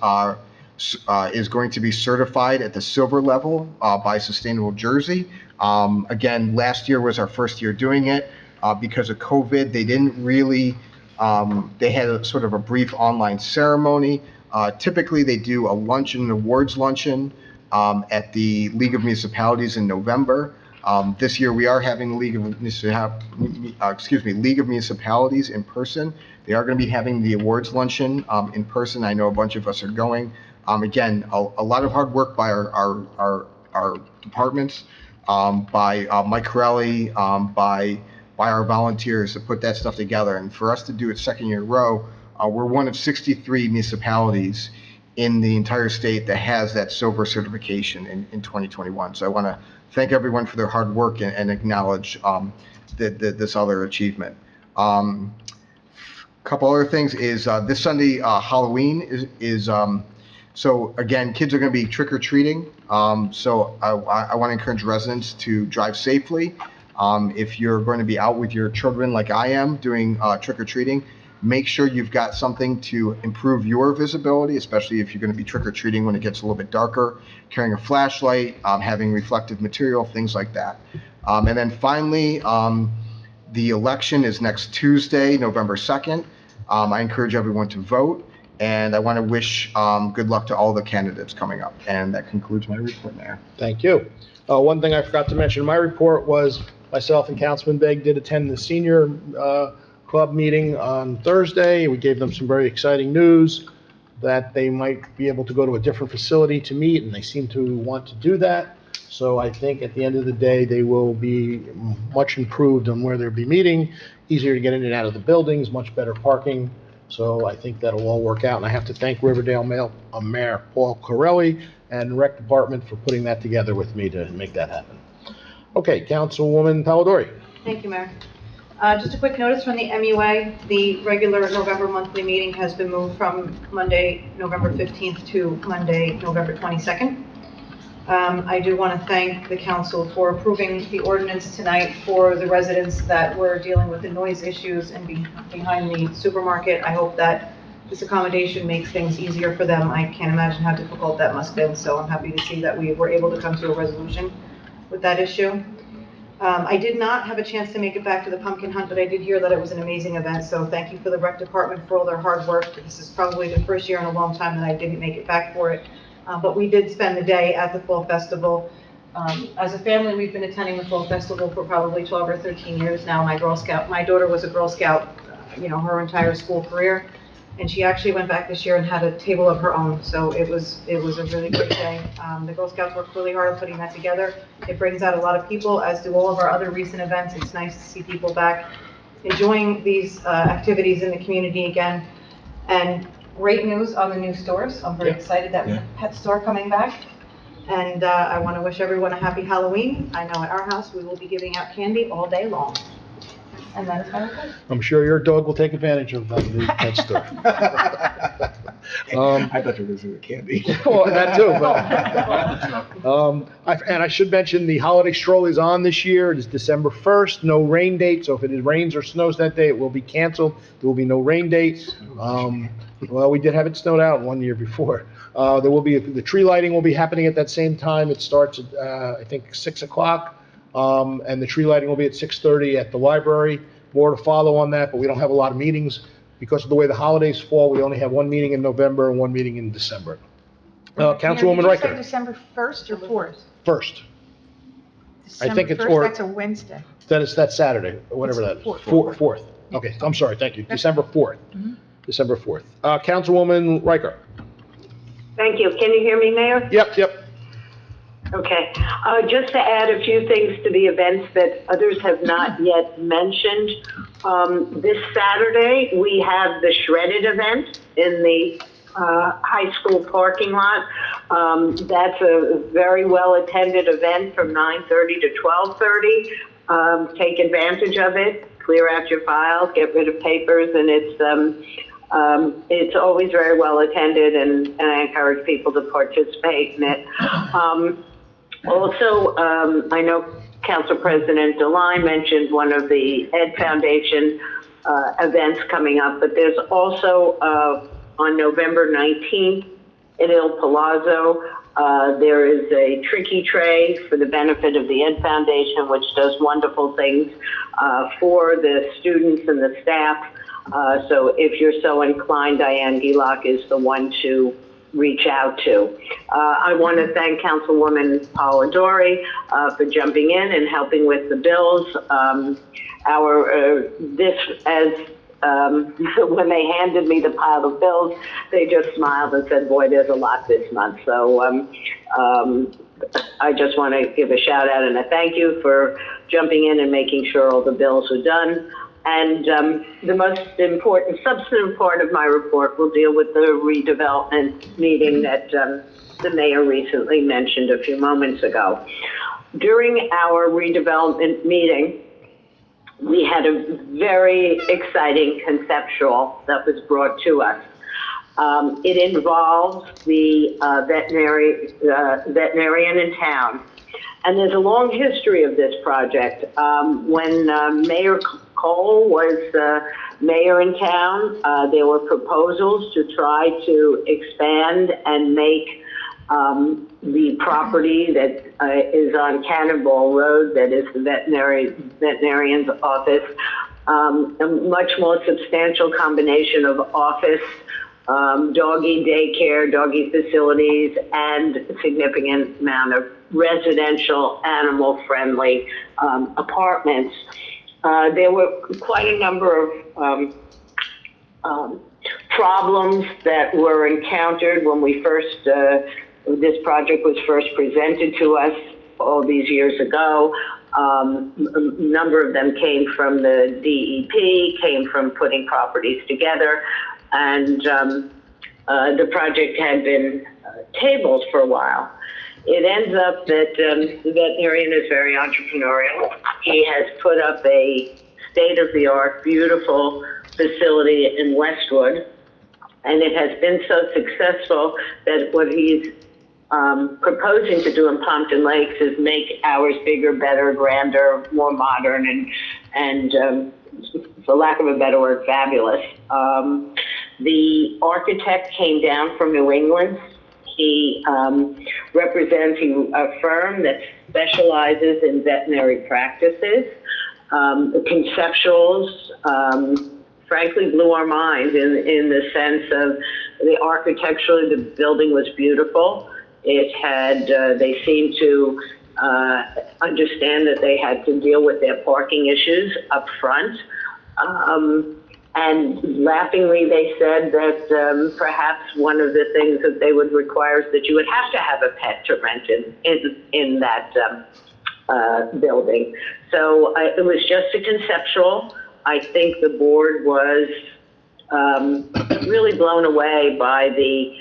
is going to be certified at the silver level by Sustainable Jersey. Again, last year was our first year doing it. Because of COVID, they didn't really, they had a sort of a brief online ceremony. Typically, they do a luncheon, an awards luncheon at the League of Municipalities in November. This year we are having the League of Municipalities in person. They are going to be having the awards luncheon in person. I know a bunch of us are going. Again, a lot of hard work by our departments, by Mike Corelli, by our volunteers to put that stuff together. And for us to do it second year in a row, we're one of 63 municipalities in the entire state that has that silver certification in 2021. So I want to thank everyone for their hard work and acknowledge this other achievement. Couple other things is this Sunday, Halloween is so again, kids are going to be trick-or-treating. So I want to encourage residents to drive safely. If you're going to be out with your children like I am doing trick-or-treating, make sure you've got something to improve your visibility, especially if you're going to be trick-or-treating when it gets a little bit darker, carrying a flashlight, having reflective material, things like that. And then finally, the election is next Tuesday, November 2nd. I encourage everyone to vote, and I want to wish good luck to all the candidates coming up. And that concludes my report, Mayor. Thank you. One thing I forgot to mention in my report was myself and Councilman Begg did attend the senior club meeting on Thursday. We gave them some very exciting news that they might be able to go to a different facility to meet, and they seem to want to do that. So I think at the end of the day, they will be much improved on where they'll be meeting, easier to get in and out of the buildings, much better parking. So I think that'll all work out. And I have to thank Riverdale Mayor Paul Corelli and Rec Department for putting that together with me to make that happen. Okay, Councilwoman Palladori. Thank you, Mayor. Just a quick notice from the MUA, the regular November monthly meeting has been moved from Monday, November 15th to Monday, November 22nd. I do want to thank the council for approving the ordinance tonight for the residents that were dealing with the noise issues and behind the supermarket. I hope that this accommodation makes things easier for them. I can't imagine how difficult that must have been, so I'm happy to see that we were able to come to a resolution with that issue. I did not have a chance to make it back to the pumpkin hunt, but I did hear that it was an amazing event, so thank you for the rec department for all their hard work. This is probably the first year in a long time that I didn't make it back for it, but we did spend the day at the Fall Festival. As a family, we've been attending the Fall Festival for probably 12 or 13 years now. My daughter was a Girl Scout, her entire school career, and she actually went back this year and had a table of her own, so it was a really great day. The Girl Scouts worked really hard on putting that together. It brings out a lot of people, as do all of our other recent events. It's nice to see people back enjoying these activities in the community again. And great news on the new stores. I'm very Yeah. excited that we have a pet store coming back. And I want to wish everyone a happy Halloween. I know at our house, we will be giving out candy all day long. And that is my report. I'm sure your dog will take advantage of the pet store. I thought you were going to say the candy. Well, that too, but, and I should mention, the holiday stroll is on this year. It is December 1st, no rain date, so if it rains or snows that day, it will be canceled. There will be no rain date. Well, we did have it snowed out one year before. There will be, the tree lighting will be happening at that same time. It starts at, I think, 6 o'clock, and the tree lighting will be at 6:30 at the library. More to follow on that, but we don't have a lot of meetings. Because of the way the holidays fall, we only have one meeting in November and one meeting in December. Councilwoman Did you say Riker, December 1st or 4th? first. I think it's, December 1st, or, that's a Wednesday. that's Saturday, whatever that It's is. fourth. Fourth. Okay, I'm sorry, thank you. December 4th. December 4th. Councilwoman Riker. Thank you. Can you hear me, Mayor? Yep. Okay. Just to add a few things to the events that others have not yet mentioned. This Saturday, we have the Shredded event in the high school parking lot. That's a very well-attended event from 9:30 to 12:30. Take advantage of it. Clear out your files, get rid of papers, and it's always very well attended, and I encourage people to participate in it. Also, I know Council President DeLine mentioned one of the Ed Foundation events coming up, but there's also on November 19th in Il Palazzo, there is a tricky tray for the benefit of the Ed Foundation, which does wonderful things for the students and the staff. So if you're so inclined, Diane Gielock is the one to reach out to. I want to thank Councilwoman Polidori for jumping in and helping with the bills. When they handed me the pile of bills, they just smiled and said, "Boy, there's a lot this month." So I just want to give a shout out and a thank you for jumping in and making sure all the bills are done. And the most important substantive part of my report will deal with the redevelopment meeting that the mayor recently mentioned a few moments ago. During our redevelopment meeting, we had a very exciting conceptual that was brought to us. It involves the veterinarian in town. And there's a long history of this project. When Mayor Cole was mayor in town, there were proposals to try to expand and make the property that is on Cannonball Road, that is the veterinarian's office, a much more substantial combination of office, doggy daycare, doggy facilities, and a significant amount of residential animal-friendly apartments. There were quite a number of problems that were encountered when we first, this project was first presented to us all these years ago. A number of them came from the DEP, came from putting properties together, and the project had been tabled for a while. It ends up that the veterinarian is very entrepreneurial. He has put up a state-of-the-art, beautiful facility in Westwood, and it has been so successful that what he's proposing to do in Pompton Lakes is make ours bigger, better, grander, more modern, and for lack of a better word, fabulous. The architect came down from New England. He represents a firm that specializes in veterinary practices. The conceptuals, frankly, blew our minds in the sense of architecturally, the building was beautiful. It had, they seemed to understand that they had to deal with their parking issues up front. And laughingly, they said that perhaps one of the things that they would require is that you would have to have a pet to rent in that building. So it was just a conceptual. I think the board was really blown away by the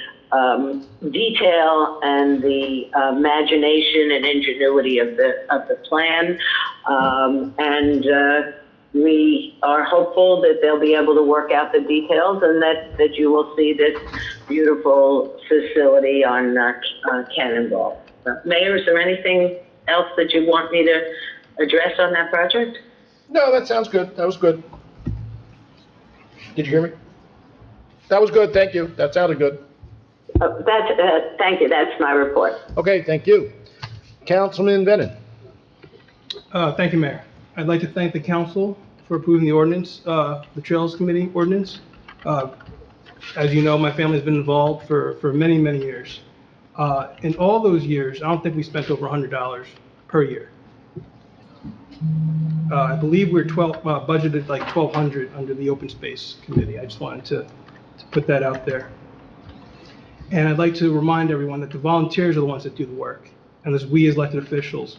detail and the imagination and ingenuity of the plan. We are hopeful that they'll be able to work out the details and that you will see this beautiful facility on Cannonball. Mayor, is there anything else that you want me to address on that project? No, that sounds good. That was good. Did you hear me? That was good, thank you. That sounded good. Thank you. That's my report. Okay, thank you. Councilman Bennett. Thank you, Mayor. I'd like to thank the council for approving the ordinance, the Trails Committee ordinance. As you know, my family's been involved for many, many years. In all those years, I don't think we spent over $100 per year. I believe we're budgeted like $1,200 under the Open Space Committee. I just wanted to put that out there. And I'd like to remind everyone that the volunteers are the ones that do the work, and as we as elected officials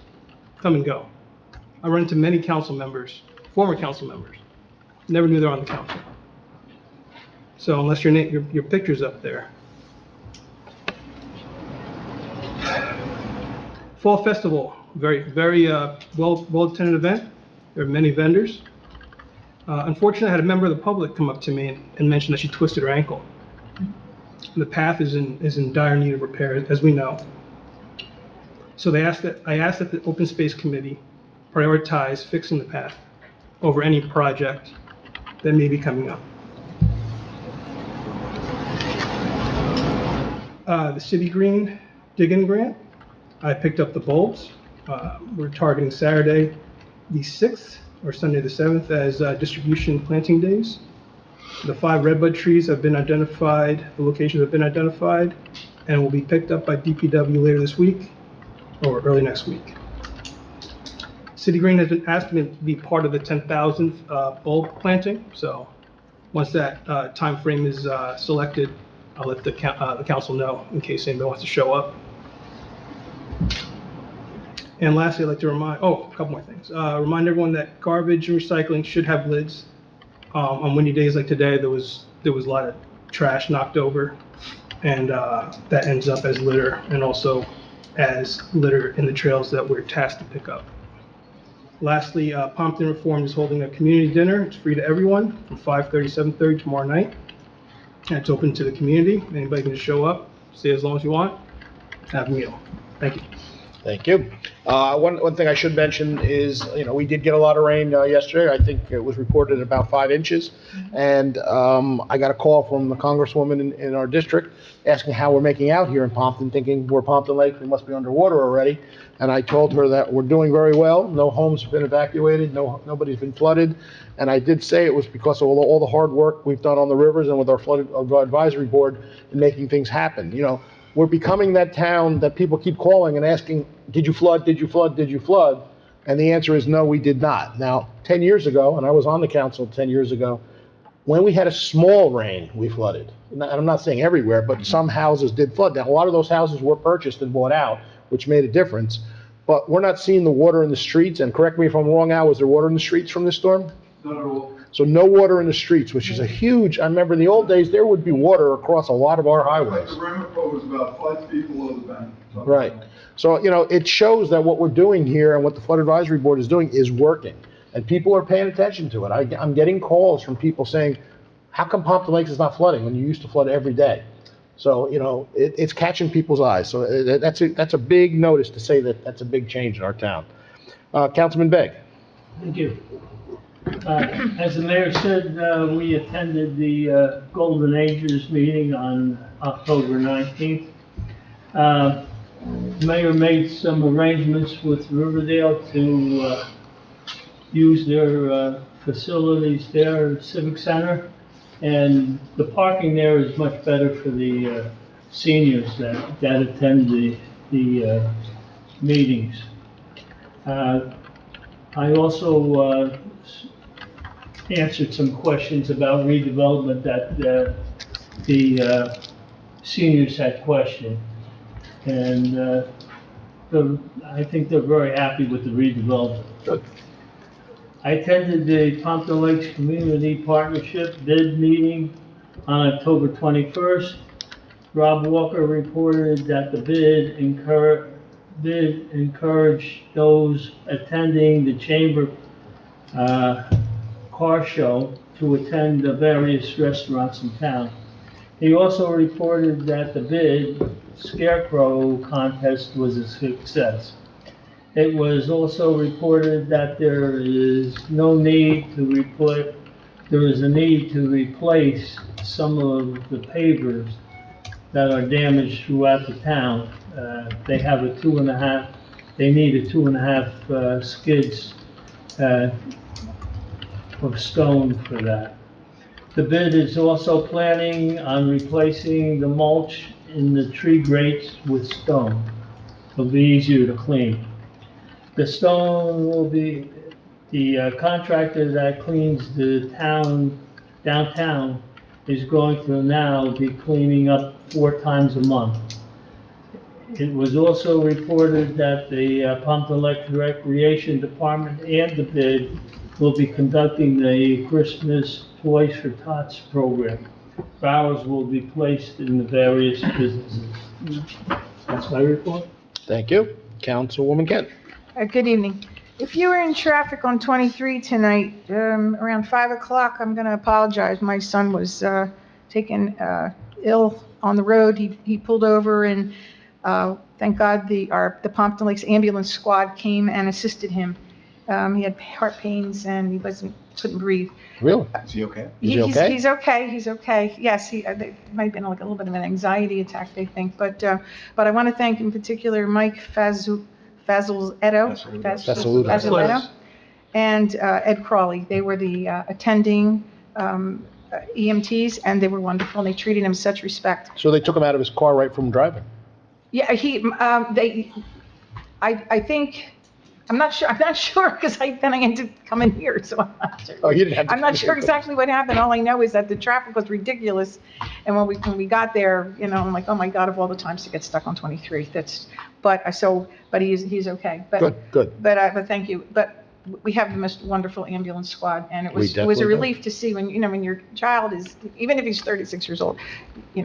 come and go. I run into many council members, former council members, never knew they're on the council. So unless your picture's up there. Fall Festival, very well attended event. There are many vendors. Unfortunately, I had a member of the public come up to me and mention that she twisted her ankle. The path is in dire need of repair, as we know. So I asked that the Open Space Committee prioritize fixing the path over any project that may be coming up. The City Green dig-in grant, I picked up the bulbs. We're targeting Saturday the 6th or Sunday the 7th as distribution planting days. The 5 redbud trees have been identified, the locations have been identified, and will be picked up by DPW later this week or early next week. City Green has been asked me to be part of the 10,000th bulb planting, so once that time frame is selected, I'll let the council know in case anybody wants to show up. And lastly, I'd like to a couple more things. Remind everyone that garbage and recycling should have lids. On windy days like today, there was a lot of trash knocked over, and that ends up as litter and also as litter in the trails that we're tasked to pick up. Lastly, Pompton Reformed is holding a community dinner. It's free to everyone from 5:30 to 7:30 tomorrow night. And it's open to the community. Anybody can just show up, stay as long as you want, have a meal. Thank you. Thank you. One thing I should mention is, we did get a lot of rain yesterday. I think it was reported about 5 inches. And I got a call from the congresswoman in our district asking how we're making out here in Pompton, thinking we're Pompton Lake, we must be underwater already. And I told her that we're doing very well. No homes have been evacuated. Nobody's been flooded. And I did say it was because of all the hard work we've done on the rivers and with our flood advisory board in making things happen. We're becoming that town that people keep calling and asking, did you flood, did you flood, did you flood? And the answer is no, we did not. Now, 10 years ago, and I was on the council 10 years ago, when we had a small rain, we flooded. And I'm not saying everywhere, but some houses did flood. Now, a lot of those houses were purchased and bought out, which made a difference. But we're not seeing the water in the streets, and correct me if I'm wrong, Al, was there water in the streets from this storm? Not at all. So no water in the streets, which is a huge, I remember in the old days, there would be water across a lot of our highways. The Ramapo was about 5 feet below the bank. Right. So, it shows that what we're doing here and what the Flood Advisory Board is doing is working. And people are paying attention to it. I'm getting calls from people saying, how come Pompton Lakes is not flooding when you used to flood every day? So, it's catching people's eyes. So that's a big notice to say that that's a big change in our town. Councilman Begg. Thank you. As the mayor said, we attended the Golden Ages meeting on October 19th. The mayor made some arrangements with Riverdale to use their facilities there, Civic Center, and the parking there is much better for the seniors that attend the meetings. I also answered some questions about redevelopment that the seniors had questioned. And I think they're very happy with the redevelopment. Good. I attended the Pompton Lakes Community Partnership bid meeting on October 21st. Rob Walker reported that the bid encouraged those attending the chamber car show to attend the various restaurants in town. He also reported that the bid scarecrow contest was a success. It was also reported that there is a need to replace some of the pavers that are damaged throughout the town. They need a 2.5 skids of stone for that. The bid is also planning on replacing the mulch in the tree grates with stone. It'll be easier to clean. The stone will be, the contractor that cleans the town, downtown, is going to now be cleaning up 4 times a month. It was also reported that the Pompton Lake Recreation Department and the bid will be conducting the Christmas Toys for Tots program. Flowers will be placed in the various businesses. That's my report. Thank you. Councilwoman Kent. Good evening. If you were in traffic on 23 tonight, around 5 o'clock, I'm going to apologize. My son was taken ill on the road. He pulled over, and thank God the Pompton Lakes ambulance squad came and assisted him. He had heart pains and he couldn't breathe. Really? Is he okay? He's okay. He's okay. Yes, it might have been like a little bit of an anxiety attack, they think. But I want to thank in particular Mike Fazzoletto and Ed Crawley. They were the attending EMTs, and they were wonderful, and they treated him with such respect. So they took him out of his car right from driving? Yeah, I think, I'm not sure, because then I ended up coming here, so I'm not sure. Oh, you didn't have to I'm not come sure here. exactly what happened. All I know is that the traffic was ridiculous, and when we got there, I'm like, oh my God, of all the times to get stuck on 23. But he's okay. Good. But thank you. But we have the most wonderful ambulance squad, and it was a definitely do. relief to see when your child is, even if he's 36 years old,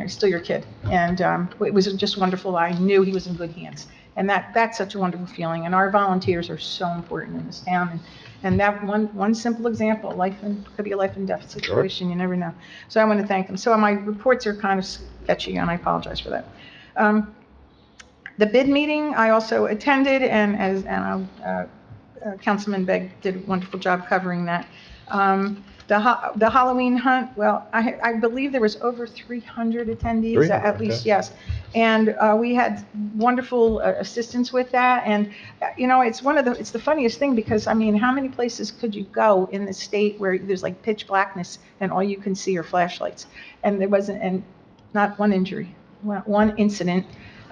still your kid. And it was just wonderful. I knew he was in good hands. And that's such a wonderful feeling. And our volunteers are so important in this town. And that one simple example, could be a life and death situation. Sure. You never know. So I want to thank them. So my reports are kind of sketchy, and I apologize for that. The bid meeting I also attended, and Councilman Begg did a wonderful job covering that. The Halloween hunt, well, I believe there was over 300 attendees, at least, okay. Yes. And we had wonderful assistance with that. And, it's the funniest thing, because, how many places could you go in the state where there's like pitch blackness and all you can see are flashlights? And there wasn't, and not one injury, one incident.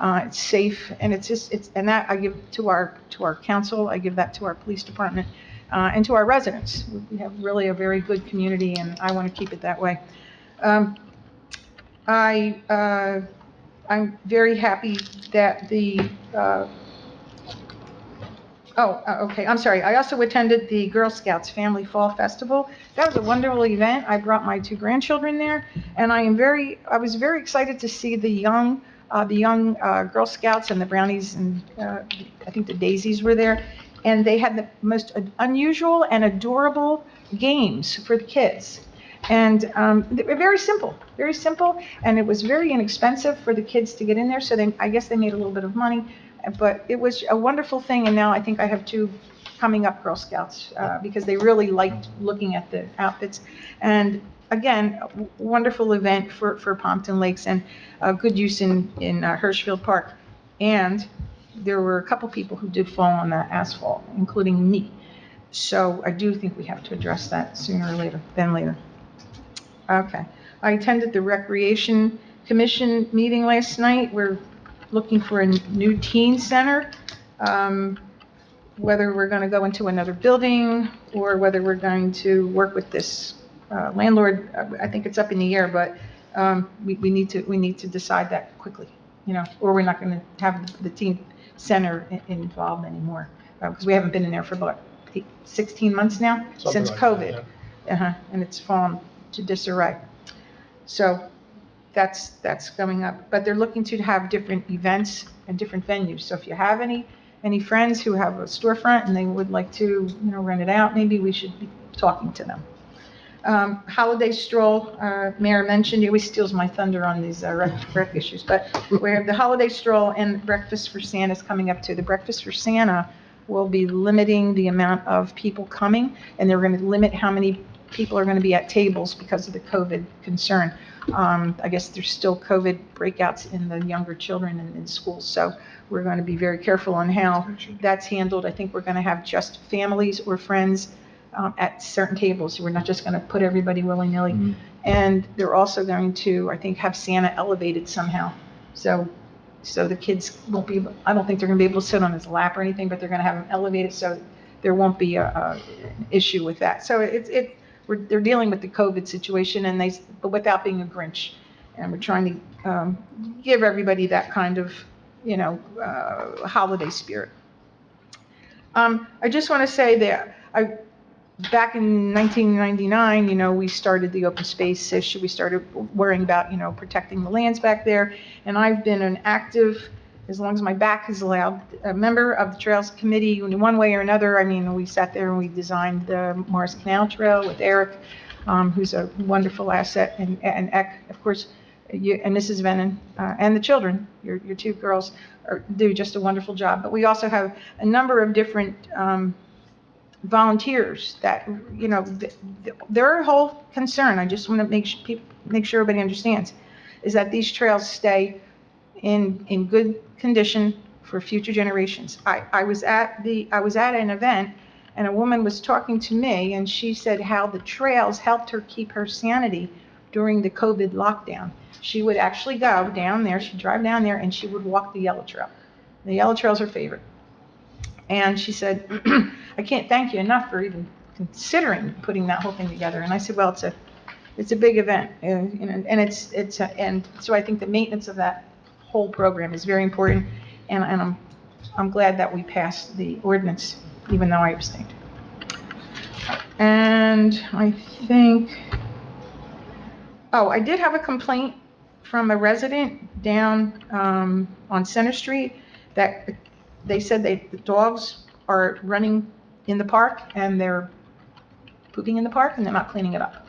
It's safe, and and that I give to our council. I give that to our police department, and to our residents. We have really a very good community, and I want to keep it that way. I'm very happy that okay, I'm sorry. I also attended the Girl Scouts Family Fall Festival. That was a wonderful event. I brought my 2 grandchildren there, and I was very excited to see the young Girl Scouts and the Brownies, and I think the Daisies were there, and they had the most unusual and adorable games for the kids. And they were very simple, and it was very inexpensive for the kids to get in there, so I guess they made a little bit of money, but it was a wonderful thing. And now I think I have 2 coming up Girl Scouts, because they really liked looking at the outfits. And again, a wonderful event for Pompton Lakes, and good use in Hirschfield Park. And there were a couple people who did fall on that asphalt, including me. So I do think we have to address that sooner than later. Okay. I attended the Recreation Commission meeting last night. We're looking for a new teen center. Whether we're going to go into another building or whether we're going to work with this landlord, I think it's up in the air, but we need to decide that quickly, or we're not going to have the teen center involved anymore, because we haven't been in there for about 16 months now, Something since like that, COVID. And it's fallen to disarray. So that's coming up. But they're looking to have different events and different venues. So if you have any friends who have a storefront and they would like to, rent it out, maybe we should be talking to them. Holiday stroll, Mayor mentioned, he always steals my thunder on these rec issues, but we have the holiday stroll and breakfast for Santa is coming up too. The breakfast for Santa will be limiting the amount of people coming, and they're going to limit how many people are going to be at tables because of the COVID concern. I guess there's still COVID breakouts in the younger children in schools, so we're going to be very careful on how that's handled. I think we're going to have just families or friends at certain tables. We're not just going to put everybody willy-nilly. Mm-hmm. And they're also going to, I think, have Santa elevated somehow. So the kids won't be, I don't think they're going to be able to sit on his lap or anything, but they're going to have him elevated so there won't be an issue with that. So they're dealing with the COVID situation, but without being a Grinch. And we're trying to give everybody that kind of, holiday spirit. I just want to say that back in 1999, we started the open space issue. We started worrying about, protecting the lands back there. And I've been an active, as long as my back is allowed, a member of the Trails Committee in one way or another. I mean, we sat there and we designed the Morris Canal Trail with Eric, who's a wonderful asset, and Eck, of course, you, and Mrs. Venon, and the children, your two girls, do just a wonderful job. But we also have a number of different volunteers that, their whole concern, I just want to make sure everybody understands, is that these trails stay in good condition for future generations. I was at an event, and a woman was talking to me, and she said how the trails helped her keep her sanity during the COVID lockdown. She would actually go down there, she'd drive down there, and she would walk the yellow trail. The yellow trail's her favorite. And she said, I can't thank you enough for even considering putting that whole thing together. And I said, well, it's a big event, and so I think the maintenance of that whole program is very important. And I'm glad that we passed the ordinance, even though I abstained. And I think, I did have a complaint from a resident down on Center Street that they said the dogs are running in the park and they're pooping in the park and they're not cleaning it up.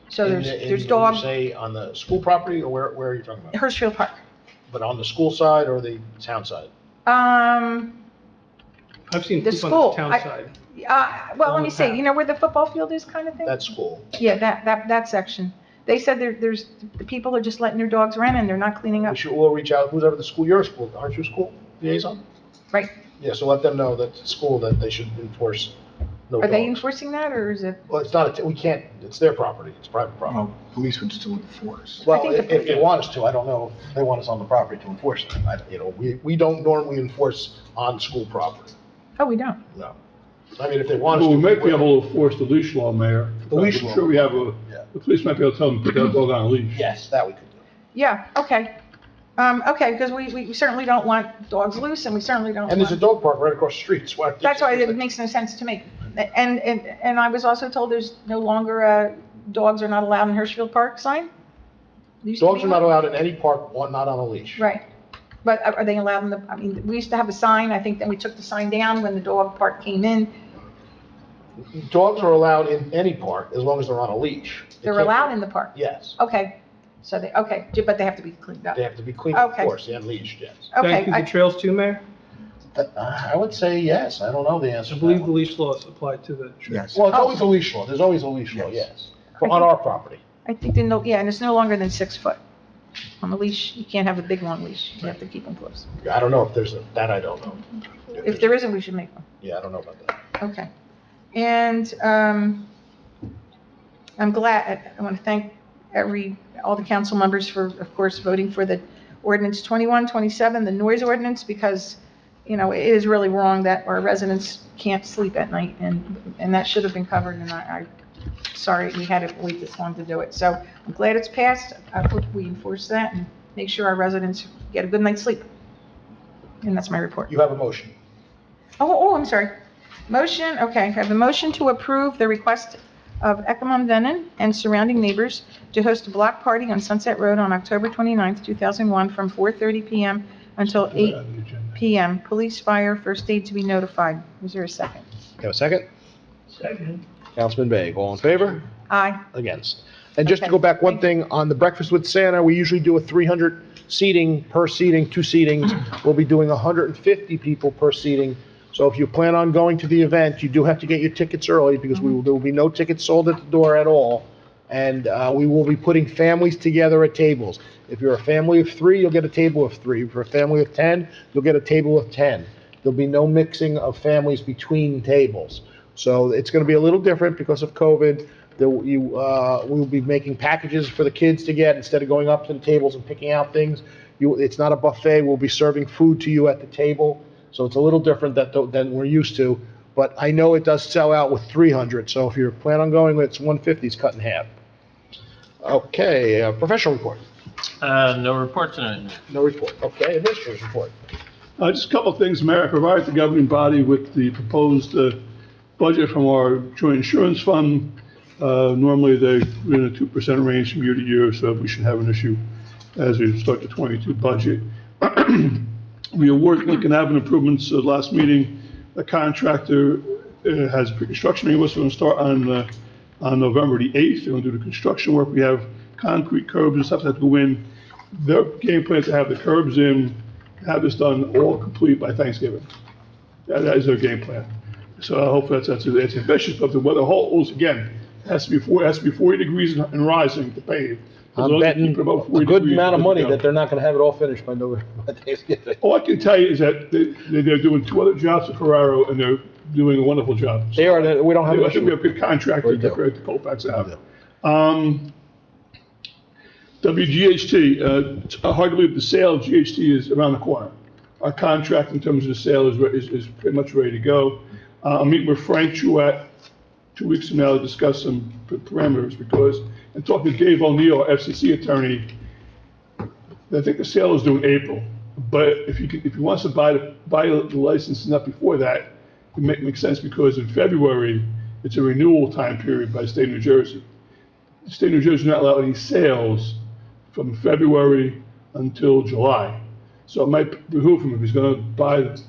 So there's dogs. You say on the school property, or where are you talking about? Hirschfield Park. But on the school side or the town side? I've seen The poop school. on the town side. Well, let me see. You know where the football field is, kind of thing? That's school. Yeah, that section. They said there's the people are just letting their dogs run and they're not cleaning up. We should all reach out, who's ever the school, you're a school, aren't you a school liaison? Right. Yeah, so let them know that the school, that they should enforce no Are they dogs. enforcing that, or is it? Well, it's not, we can't, it's their property, it's private property. Well, police would still enforce. Well, think if they want us to, I don't know if they want us on the property to enforce it. We don't normally enforce on school property, Oh, we don't. no. I mean, if they want us Well, to. we might be will. able to enforce the leash law, Mayor. The leash I'm law. sure we have Yeah. the police might be able to tell them to put that dog on a leash. Yes, that we could do. Yeah, okay. Okay, because we certainly don't want dogs loose, and we certainly don't And there's a want... dog park right across the street. That's why it makes no sense to me. And I was also told there's no longer dogs are not allowed in Hirschfield Park sign? There used to Dogs be are not one? allowed in any park, not on a leash. Right. But are they allowed in the, I mean, we used to have a sign, I think then we took the sign down when the dog park came in. Dogs are allowed in any park as long as they're on a leash. They're allowed in the park? Yes. Okay. So but they have to be cleaned up. They have to be cleaned, of Okay. course, and leashed, yes. Okay, Thank you, the trails too, Mayor? I would say yes. I don't know the answer I to believe that the one. leash laws apply to the trails. Yes. Well, it's always a leash law. There's always a leash law, yes. I On think- our property. I think and it's no longer than 6 foot. On the leash, you can't have a big, long leash. You have to keep them close. I don't know if there's that I don't know. If there isn't, we should make one. Yeah, I don't know about that. Okay. And I'm glad, I want to thank all the council members for, of course, voting for the ordinance 2127, the noise ordinance, because, it is really wrong that our residents can't sleep at night, and that should have been covered, and I'm sorry we had to wait this long to do it. So I'm glad it's passed. I hope we enforce that and make sure our residents get a good night's sleep. And that's my report. You have a motion. Oh, I'm sorry. Motion, okay, I have a motion to approve the request of Echelon Venon and surrounding neighbors to host a block party on Sunset Road on October 29th, 2001, from 4:30 PM until 8 PM. Police, fire, first aid to be notified. Is there a second? Have a second? Second. Councilman Begg, all in favor? Aye. Against. And just to Okay. go back one thing, on the Breakfast with Santa, we usually do a 300 seating per seating, 2 seatings. We'll be doing 150 people per seating. So if you plan on going to the event, you do have to get your tickets early because there will be no tickets sold at the door at all. And we will be putting families together at tables. If you're a family of 3, you'll get a table of 3. If you're a family of 10, you'll get a table of 10. There'll be no mixing of families between tables. So it's going to be a little different because of COVID. We will be making packages for the kids to get instead of going up to the tables and picking out things. It's not a buffet. We'll be serving food to you at the table. So it's a little different than we're used to. But I know it does sell out with 300. So if you plan on going, it's 150 is cut in half. Okay, professional report. No report tonight. No report. Okay, administrator's report. Just a couple of things, Mayor. I provided the governing body with the proposed budget from our joint insurance fund. Normally, they're in a 2% range from year to year, so we should have an issue as we start the 22 budget. We awarded Lincoln Avenue improvements last meeting. A contractor has pre-construction ready. We're going to start on November the 8th. They're going to do the construction work. We have concrete curbs and stuff that go in. Their game plan is to have the curbs in, have this done all complete by Thanksgiving. That is their game plan. So I hope that's ambitious, but the weather holds, again, it has to be 40 degrees and rising to pave. I'm betting a good amount of money that they're not going to have it all finished by Thanksgiving. All I can tell you is that they're doing 2 other jobs for Ferraro, and they're doing a wonderful job. They are. We don't have. I think we have a good contractor compared to Colfax Ave. WGHT, it's hard to believe the sale of GHT is around the corner. Our contract in terms of the sale is pretty much ready to go. I'm meeting with Frank Chouette 2 weeks from now to discuss some parameters because, and talking to Dave O'Neill, our FCC attorney, I think the sale is due in April. But if he wants to buy the license and not before that, it makes sense because in February, it's a renewal time period by the state of New Jersey. The state of New Jersey does not allow any sales from February until July. So it might behoove him if he's going to buy the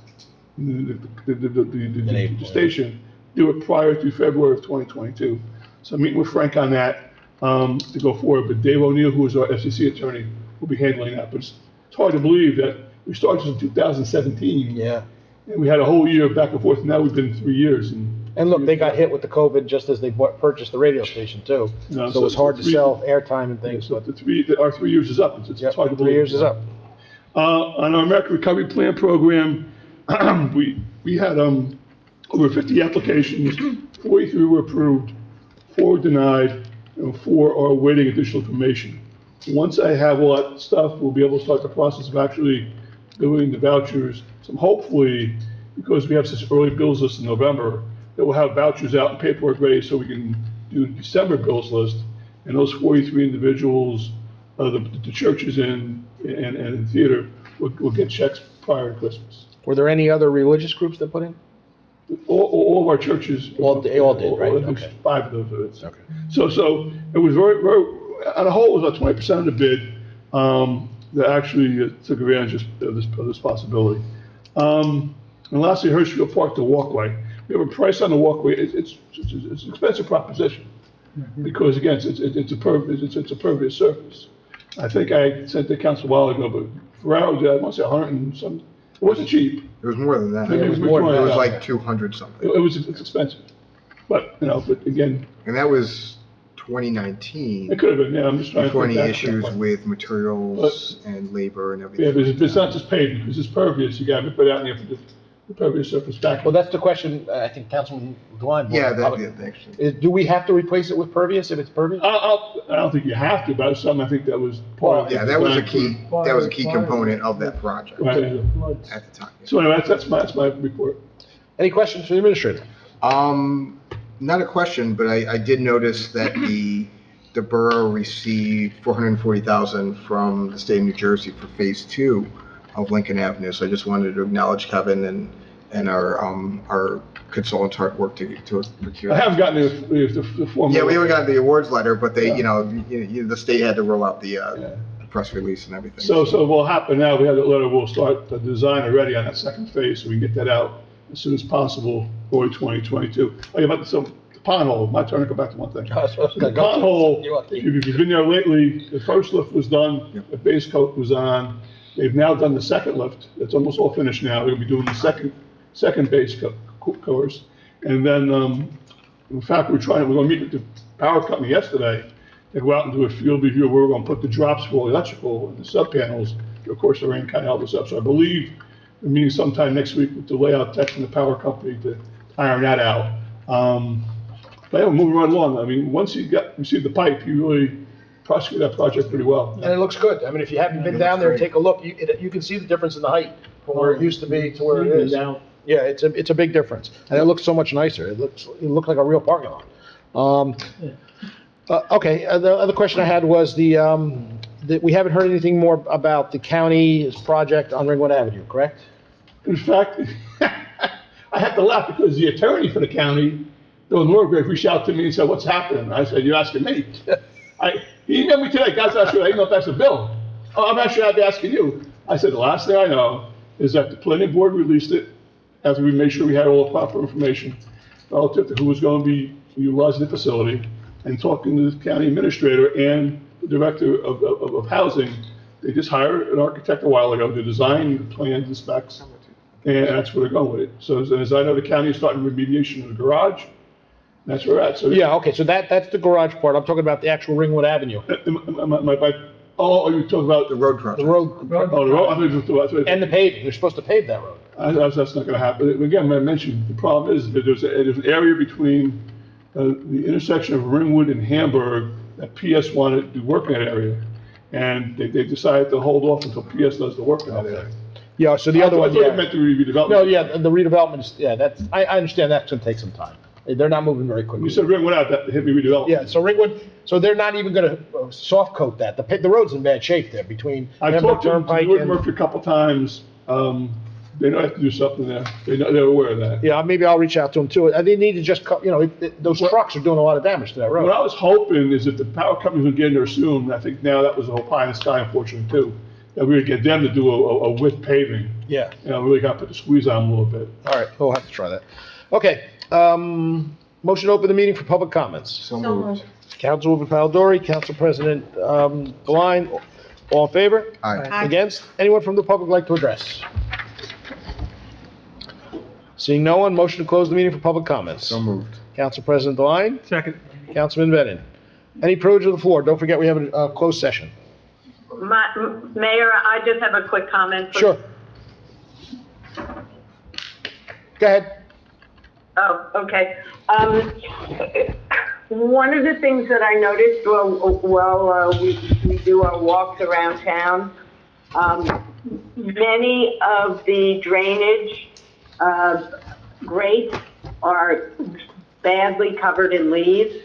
station, do it prior to February of 2022. So I'm meeting with Frank on that to go forward. But Dave O'Neill, who is our FCC attorney, will be handling that. But it's hard to believe that we started in 2017. Yeah. And we had a whole year back and forth, and now we've been 3 years. And look, they got hit with the COVID just as they purchased the radio station too. No, So it was hard to sell airtime and things. So our 3 years is up. It's hard to believe. 3 years is up. On our American Recovery Plan program, we had over 50 applications, 43 were approved, 4 were denied, and 4 are awaiting additional information. Once I have all that stuff, we'll be able to start the process of actually doing the vouchers. So hopefully, because we have such early bills list in November, that we'll have vouchers out and paperwork ready so we can do the December bills list. And those 43 individuals, the churches and theater will get checks prior to Christmas. Were there any other religious groups that put in? All of our churches. They all did, right? Okay. 5 of those. Okay. So it was very, on the whole, it was about 20% of the bid that actually took advantage of this possibility. And lastly, Hirschfield Park, the walkway. We have a price on the walkway. It's an expensive proposition because again, it's a pervious surface. I think I sent the council a while ago, but Ferraro did, I want to say 100 and some. It wasn't cheap. It was more than that. It was more than that. It was like 200 something. It's expensive, but again. And that was 2019. It could have been. Yeah, I'm just trying before to think any issues with materials and labor and everything. Yeah, but it's not just paving because it's pervious. You got to put out in there for the pervious surface back. Well, that's the question. I think Councilman Devine. Yeah, actually. Do we have to replace it with pervious if it's pervious? I don't think you have to, but it's something I think that was part of. Yeah, that was a key. That was a key component of that project right. at the time. So anyway, that's my report. Any questions for the administrator? Not a question, but I did notice that the borough received $440,000 from the state of New Jersey for phase 2 of Lincoln Avenue. So I just wanted to acknowledge Kevin and our consultant type work to procure. I haven't gotten the formal. Yeah, we haven't gotten the awards letter, but they, the state had to roll out the press release and everything. So what will happen now, we have that letter, we'll start the design already on that second phase, so we can get that out as soon as possible, early 2022. Oh, yeah, about the pond hole, my turn to go back to one thing. The pond hole, if you've been there lately, the first lift was done, the base coat was on. They've now done the second lift, it's almost all finished now, they're gonna be doing the second base course. And then, in fact, we're gonna meet with the power company yesterday to go out and do a field review where we're gonna put the drops for electrical and the sub panels. Of course, the rain kind of held us up, so I believe we're meeting sometime next week with the layout tech and the power company to iron that out. But yeah, we're moving right along. I mean, once you received the pipe, you really prosecuted that project pretty well. And it looks good. I mean, if you haven't been down there and take a look, you can see the difference in the height from where it used to be to where it is. Yeah, it's a big difference, and it looks so much nicer. It looks like a real parking lot. Okay, the other question I had was we haven't heard anything more about the county's project on Ringwood Avenue, correct? In fact, I had to laugh because the attorney for the county, Bill Norgrave, reached out to me and said, "What's happening?" I said, "You're asking me." He emailed me today, guys, I emailed back, I said, "Bill, I'm actually asking you." I said, "The last thing I know is that the planning board released it after we made sure we had all the proper information relative to who was going to be utilizing the facility, and talking to the county administrator and the director of housing. They just hired an architect a while ago to design the plans and specs, and that's where they're going with it. So as I know, the county is starting remediation of the garage. That's where we're at. So yeah, okay, so that's the garage part. I'm talking about the actual Ringwood Avenue. Oh, you're talking about The road project. The road. Oh, the road. I think it was And the paving. They're supposed to pave that road. That's not going to happen. Again, I mentioned the problem is that there's an area between the intersection of Ringwood and Hamburg that PS wanted to do work in that area, and they decided to hold off until PS does the work in that area. Yeah, so the other one, I thought yeah. you meant the redevelopment. No, yeah, the redevelopment is, yeah, I understand that's gonna take some time. They're not moving very quickly. You said Ringwood out, that hit me redevelopment. Yeah, so Ringwood, so they're not even gonna soft coat that. The road's in bad shape there between I Hamburg talked to Turnpike Gordon and. Murphy a couple times. They know I have to do something there. They're aware of that. Yeah, maybe I'll reach out to them too. They need to just, those trucks are doing a lot of damage to that road. What I was hoping is that the power companies would get in there soon, and I think now that was a whole pie in the sky, unfortunately, too, that we would get them to do a width paving. Yeah. Really got to put the squeeze on them a little bit. All right, we'll have to try that. Okay, motion to open the meeting for public comments. So moved. Councilwoman Palladori, Council President Devine, all in favor? Aye. Against? Anyone from the public like to address? Seeing no one, motion to close the meeting for public comments. So moved. Council President Devine, Second. Councilman Bennett. Any privilege of the floor? Don't forget we have a closed session. Mayor, I just have a quick comment. Sure. Go ahead. Oh, okay. One of the things that I noticed while we do our walks around town, many of the drainage grates are badly covered in leaves.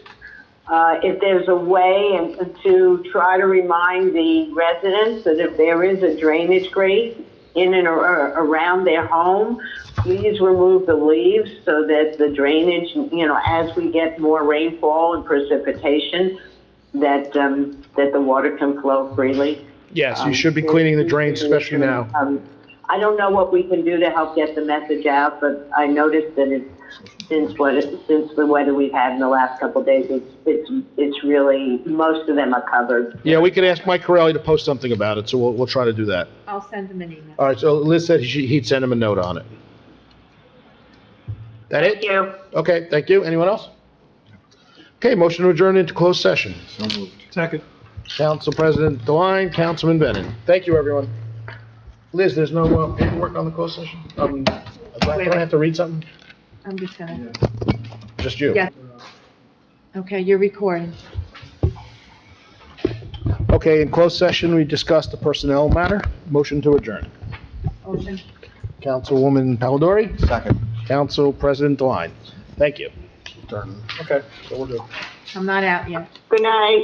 If there's a way to try to remind the residents that if there is a drainage grate in and around their home, please remove the leaves so that the drainage, as we get more rainfall and precipitation, that the water can flow freely. Yes, you should be cleaning the drains, especially now. I don't know what we can do to help get the message out, but I noticed that since the weather we've had in the last couple of days, it's really, most of them are covered. Yeah, we could ask Mike Corelli to post something about it, so we'll try to do that. I'll send them an email. All right, so Liz said he'd send him a note on it. That it? Thank you. Okay, thank you. Anyone else? Okay, motion to adjourn into closed session. So moved. Second. Council President Devine, Councilman Bennett. Thank you, everyone. Liz, there's no paperwork on the closed session? Do I have to read something? I'm just gonna, Just you? yeah. Okay, you're recording. Okay, in closed session, we discussed the personnel matter. Motion to adjourn. Motion. Councilwoman Palladori, Second. Council President Devine. Thank you. Done. Okay, so we'll do. I'm not out yet. Good night.